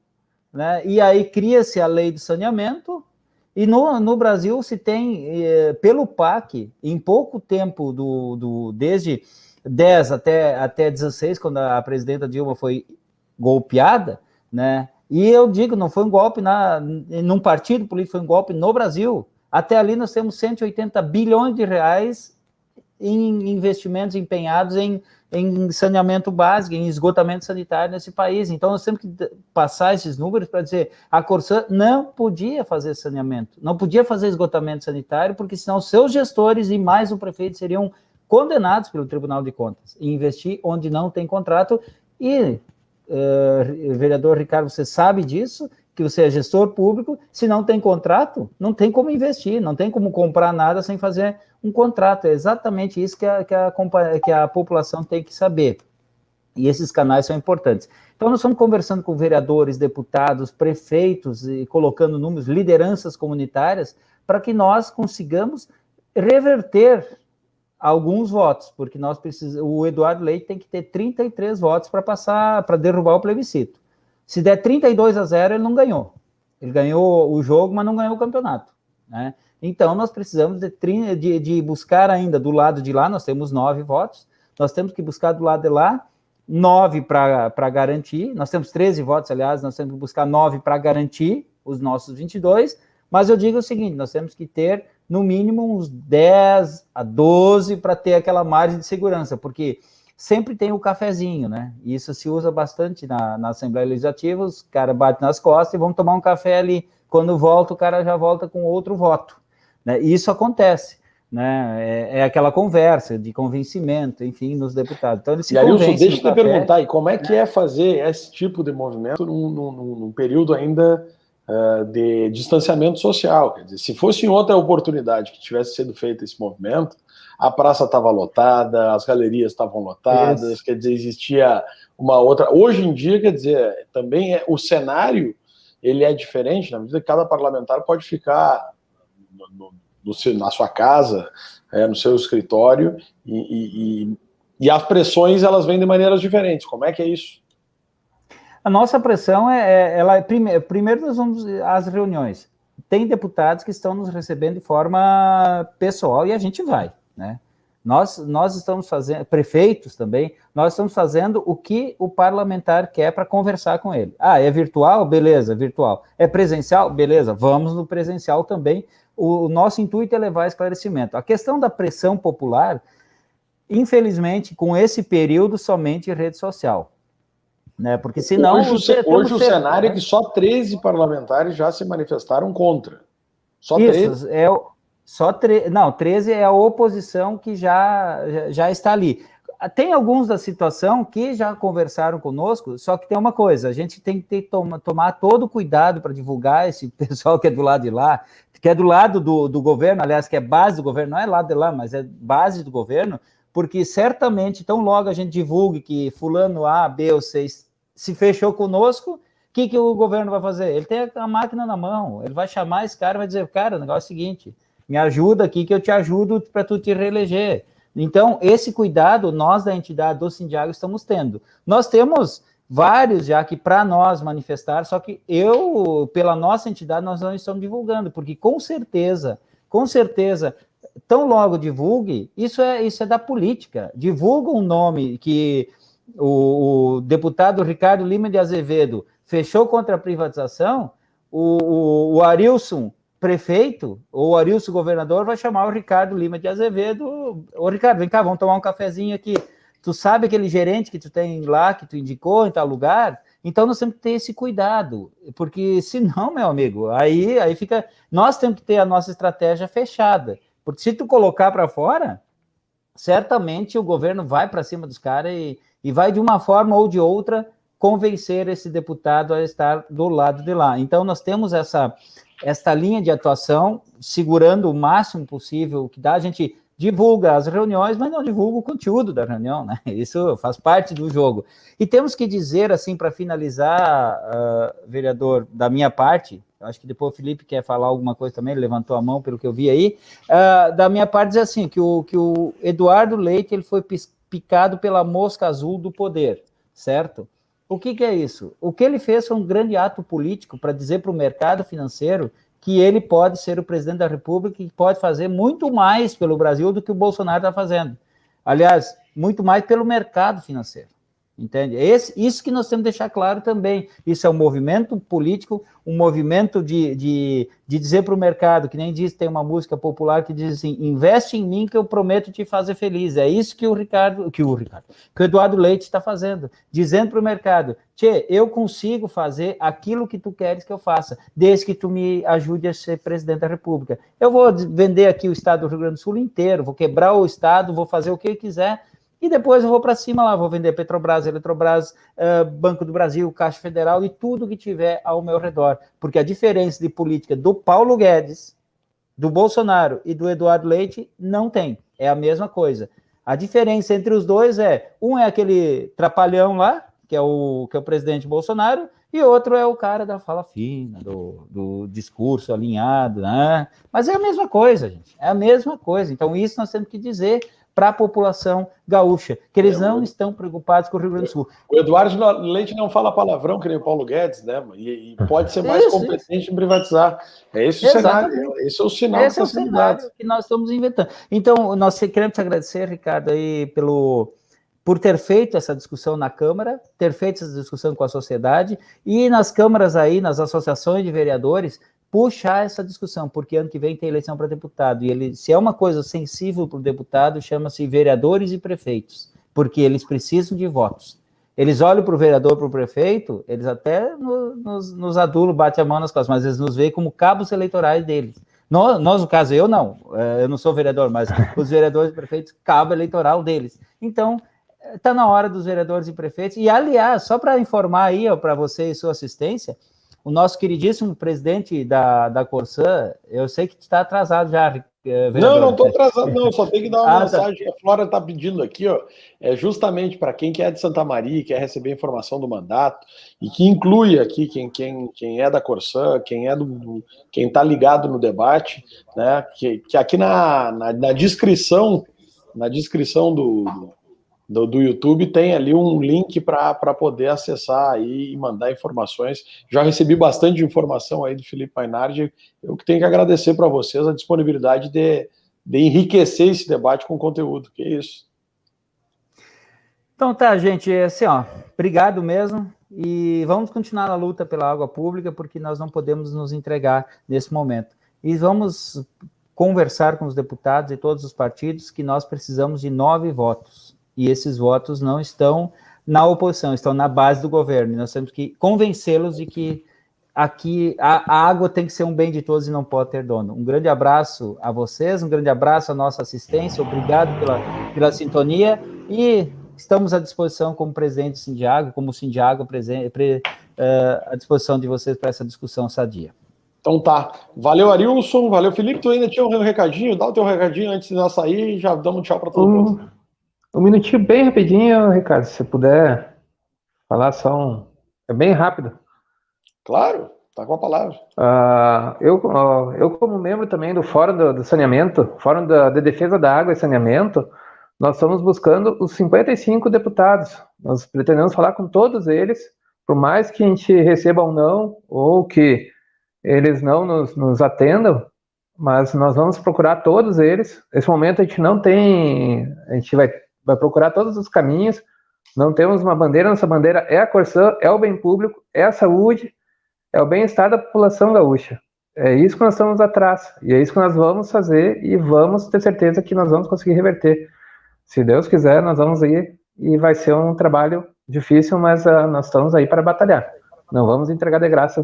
né, e aí cria-se a lei de saneamento, e no Brasil se tem, pelo PAC, em pouco tempo, desde 10 até 16, quando a presidenta Dilma foi golpeada, né? E eu digo, não foi um golpe num partido político, foi um golpe no Brasil. Até ali nós temos 180 bilhões de reais em investimentos empenhados em saneamento básico, em esgotamento sanitário nesse país. Então nós temos que passar esses números para dizer, a Corsan não podia fazer saneamento, não podia fazer esgotamento sanitário, porque senão seus gestores e mais o prefeito seriam condenados pelo Tribunal de Contas e investir onde não tem contrato. E vereador Ricardo, você sabe disso, que você é gestor público, se não tem contrato, não tem como investir, não tem como comprar nada sem fazer um contrato. É exatamente isso que a população tem que saber. E esses canais são importantes. Então, nós estamos conversando com vereadores, deputados, prefeitos, e colocando números, lideranças comunitárias, para que nós consigamos reverter alguns votos, porque o Eduardo Leite tem que ter 33 votos para passar, para derrubar o plebiscito. Se der 32-0, ele não ganhou. Ele ganhou o jogo, mas não ganhou o campeonato, né? Então, nós precisamos de buscar ainda do lado de lá, nós temos 9 votos, nós temos que buscar do lado de lá 9 para garantir, nós temos 13 votos, aliás, nós temos que buscar 9 para garantir os nossos 22, mas eu digo o seguinte, nós temos que ter, no mínimo, uns 10 a 12 para ter aquela margem de segurança, porque sempre tem o cafezinho, né? E isso se usa bastante na Assembleia Legislativa, os caras batem nas costas e vão tomar um café ali. Quando volta, o cara já volta com outro voto, né? E isso acontece, né? É aquela conversa de convencimento, enfim, nos deputados. Então, eles se Arilson, deixa eu te perguntar, e como é que é fazer esse tipo de movimento num período ainda de distanciamento social? Quer dizer, se fosse em outra oportunidade que tivesse sido feito esse movimento, a praça estava lotada, as galerias estavam lotadas, isso. Quer dizer, existia uma outra... Hoje em dia, quer dizer, também o cenário, ele é diferente, na medida que cada parlamentar pode ficar na sua casa, no seu escritório, e as pressões, elas vêm de maneiras diferentes. Como é que é isso? A nossa pressão primeiro nós vamos às reuniões. Tem deputados que estão nos recebendo de forma pessoal e a gente vai, né? Nós estamos fazendo, prefeitos também, nós estamos fazendo o que o parlamentar quer para conversar com ele. Ah, é virtual? Beleza, virtual. É presencial? Beleza, vamos no presencial também. O nosso intuito é levar esclarecimento. A questão da pressão popular, infelizmente, com esse período, somente rede social, né? Porque senão... Hoje o cenário é que só 13 parlamentares já se manifestaram contra. Só 13? Não, 13 é a oposição que já está ali. Tem alguns da situação que já conversaram conosco, só que tem uma coisa, a gente tem que tomar todo o cuidado para divulgar esse pessoal que é do lado de lá, que é do lado do governo, aliás, que é base do governo, não é lado de lá, mas é base do governo, porque certamente, tão logo a gente divulgue que fulano A, B ou C se fechou conosco, o que o governo vai fazer? Ele tem a máquina na mão, ele vai chamar esse cara e vai dizer, cara, o negócio é o seguinte, me ajuda aqui que eu te ajudo para tu te reeleger. Então, esse cuidado, nós da entidade do Sindiago estamos tendo. Nós temos vários já que para nós manifestar, só que pela nossa entidade, nós não estamos divulgando, porque com certeza, tão logo divulgue, isso é da política. Divulga um nome que o deputado Ricardo Lima de Azevedo fechou contra a privatização, o Arilson prefeito, ou o Arilson governador, vai chamar o Ricardo Lima de Azevedo. Ô, Ricardo, vem cá, vamos tomar um cafezinho aqui. Tu sabe aquele gerente que tu tem lá, que tu indicou em tal lugar? Então, nós temos que ter esse cuidado, porque senão, meu amigo, aí fica... Nós temos que ter a nossa estratégia fechada, porque se tu colocar para fora, certamente o governo vai para cima dos caras e vai, de uma forma ou de outra, convencer esse deputado a estar do lado de lá. Então, nós temos esta linha de atuação, segurando o máximo possível, que dá, a gente divulga as reuniões, mas não divulga o conteúdo da reunião, né? Isso faz parte do jogo. E temos que dizer, assim, para finalizar, vereador, da minha parte, acho que depois o Felipe quer falar alguma coisa também, ele levantou a mão pelo que eu vi aí, da minha parte dizer assim, que o Eduardo Leite, ele foi picado pela mosca azul do poder, certo? O que é isso? O que ele fez foi um grande ato político para dizer para o mercado financeiro que ele pode ser o presidente da República e pode fazer muito mais pelo Brasil do que o Bolsonaro está fazendo. Aliás, muito mais pelo mercado financeiro. Entende? Isso que nós temos que deixar claro também. Isso é um movimento político, um movimento de dizer para o mercado, que nem diz, tem uma música popular que diz assim, investe em mim que eu prometo te fazer feliz. É isso que o Eduardo Leite está fazendo, dizendo para o mercado, tchê, eu consigo fazer aquilo que tu queres que eu faça, desde que tu me ajude a ser presidente da República. Eu vou vender aqui o estado do Rio Grande do Sul inteiro, vou quebrar o estado, vou fazer o que eu quiser, e depois eu vou para cima lá, vou vender Petrobras, Eletrobras, Banco do Brasil, Caixa Federal e tudo que tiver ao meu redor. Porque a diferença de política do Paulo Guedes, do Bolsonaro e do Eduardo Leite não tem. É a mesma coisa. A diferença entre os dois um é aquele trapalhão lá, que é o presidente Bolsonaro, e outro é o cara da fala fina, do discurso alinhado, né? Mas é a mesma coisa, gente, é a mesma coisa. Então, isso nós temos que dizer para a população gaúcha, que eles não estão preocupados com o Rio Grande do Sul. O Eduardo Leite não fala palavrão, que nem o Paulo Guedes, né? E pode ser mais competente em privatizar. É esse o cenário, esse é o sinal que está sendo dado. Que nós estamos inventando. Então, nós queremos te agradecer, Ricardo, aí por ter feito essa discussão na Câmara, ter feito essa discussão com a sociedade, e nas câmaras aí, nas associações de vereadores, puxar essa discussão, porque ano que vem tem eleição para deputado, e se é uma coisa sensível para o deputado, chama-se vereadores e prefeitos, porque eles precisam de votos. Eles olham para o vereador, para o prefeito, eles até nos adulam, batem a mão nas costas, mas eles nos veem como cabos eleitorais deles. Nós, no caso, eu não sou vereador, mas os vereadores e prefeitos, cabo eleitoral deles. Então, está na hora dos vereadores e prefeitos, e aliás, só para informar aí para você e sua assistência, o nosso queridíssimo presidente da Corsã, eu sei que está atrasado já, vereador. Não estou atrasado, não, só tem que dar uma mensagem. Tá. A Flora está pedindo aqui, ó, justamente para quem é de Santa Maria, quer receber informação do mandato, e que inclui aqui quem é da Corsã, quem está ligado no debate, né, que aqui na descrição do YouTube tem ali um link para poder acessar aí e mandar informações. Já recebi bastante informação aí do Felipe Mainardi. Eu que tenho que agradecer para vocês a disponibilidade de enriquecer esse debate com conteúdo. Que isso. Então tá, gente, assim, ó, obrigado mesmo, e vamos continuar na luta pela água pública, porque nós não podemos nos entregar nesse momento. E vamos conversar com os deputados e todos os partidos que nós precisamos de 9 votos. E esses votos não estão na oposição, estão na base do governo. E nós temos que convencê-los de que aqui a água tem que ser um bem de todos e não pode ter dono. Um grande abraço a vocês, um grande abraço à nossa assistência, obrigado pela sintonia, e estamos à disposição como presidente do Sindiago, como Sindiago, à disposição de vocês para essa discussão sadia. Então tá. Valeu, Arilson, valeu, Felipe. Tu ainda tinha um recadinho? Dá o teu recadinho antes de nós sair e já damos um tchau para todo mundo. Um minutinho bem rapidinho, Ricardo, se você puder falar só é bem rápido. Claro, tá com a palavra. Eu como membro também do Fórum do Saneamento, Fórum de Defesa da Água e Saneamento, nós estamos buscando os 55 deputados. Nós pretendemos falar com todos eles, por mais que a gente receba um não, ou que eles não nos atendam, mas nós vamos procurar todos eles. Nesse momento a gente não tem, a gente vai procurar todos os caminhos, não temos uma bandeira, nossa bandeira é a Corsã, é o bem público, é a saúde, é o bem-estar da população gaúcha. É isso que nós estamos atrás, e é isso que nós vamos fazer, e vamos ter certeza que nós vamos conseguir reverter. Se Deus quiser, nós vamos ir, e vai ser um trabalho difícil, mas nós estamos aí para batalhar. Não vamos entregar de graça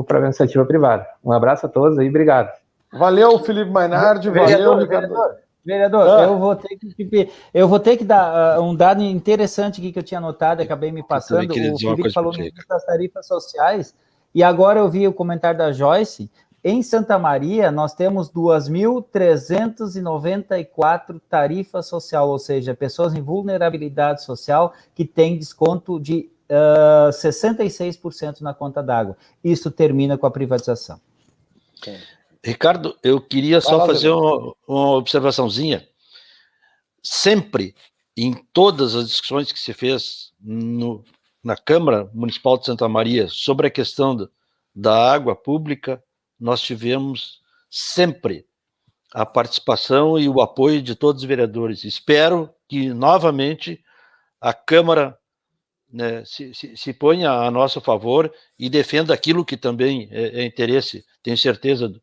para a iniciativa privada. Um abraço a todos e obrigado. Valeu, Felipe Mainardi, valeu, Ricardo. Vereador, eu vou ter que dar um dado interessante aqui que eu tinha anotado, acabei me passando. O Felipe falou das tarifas sociais, e agora eu vi o comentário da Joyce. Em Santa Maria, nós temos 2.394 tarifa social, ou seja, pessoas em vulnerabilidade social que têm desconto de 66% na conta d'água. Isso termina com a privatização. Ricardo, eu queria só fazer uma observaçãozinha. Sempre, em todas as discussões que se fez na Câmara Municipal de Santa Maria sobre a questão da água pública, nós tivemos sempre a participação e o apoio de todos os vereadores. Espero que, novamente, a Câmara, né, se ponha a nosso favor e defenda aquilo que também é interesse, tenho certeza,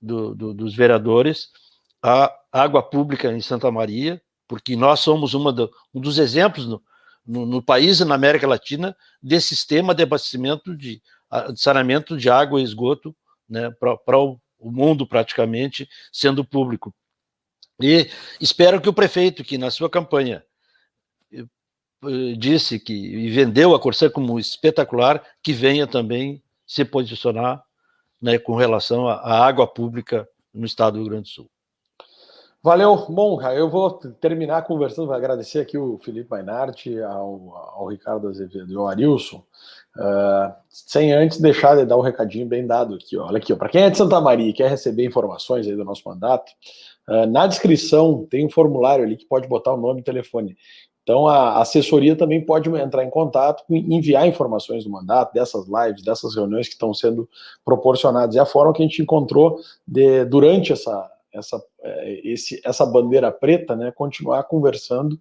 dos vereadores, a água pública em Santa Maria, porque nós somos um dos exemplos no país e na América Latina desse sistema de abastecimento de saneamento de água e esgoto, né, para o mundo praticamente, sendo público. E espero que o prefeito, que na sua campanha disse e vendeu a Corsã como espetacular, que venha também se posicionar, né, com relação à água pública no estado do Rio Grande do Sul. Valeu. Bom, eu vou terminar conversando, vou agradecer aqui o Felipe Mainardi, ao Ricardo Azevedo e ao Arilson, sem antes deixar de dar um recadinho bem dado aqui. Ó. Olha aqui, para quem é de Santa Maria e quer receber informações aí do nosso mandato, na descrição tem um formulário ali que pode botar o nome e telefone. Então, a assessoria também pode entrar em contato e enviar informações do mandato, dessas lives, dessas reuniões que estão sendo proporcionadas. E a forma que a gente encontrou durante essa bandeira preta, né, continuar conversando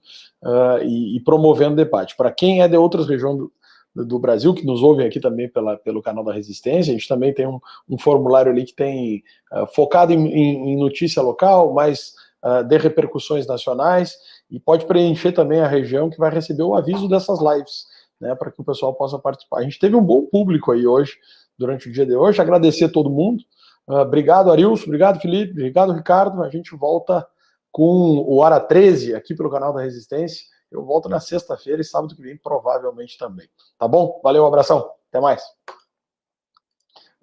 e promovendo debate. Para quem é de outras regiões do Brasil, que nos ouvem aqui também pelo canal da Resistência, a gente também tem um formulário ali que tem focado em notícia local, mas de repercussões nacionais, e pode preencher também a região que vai receber o aviso dessas lives, né, para que o pessoal possa participar. A gente teve um bom público aí hoje, durante o dia de hoje, agradecer a todo mundo. Obrigado, Arilson, obrigado, Felipe, obrigado, Ricardo. A gente volta com o Hora 13 aqui pelo canal da Resistência. Eu volto na sexta-feira e sábado que vem, provavelmente também. Tá bom? Valeu, um abração. Até mais.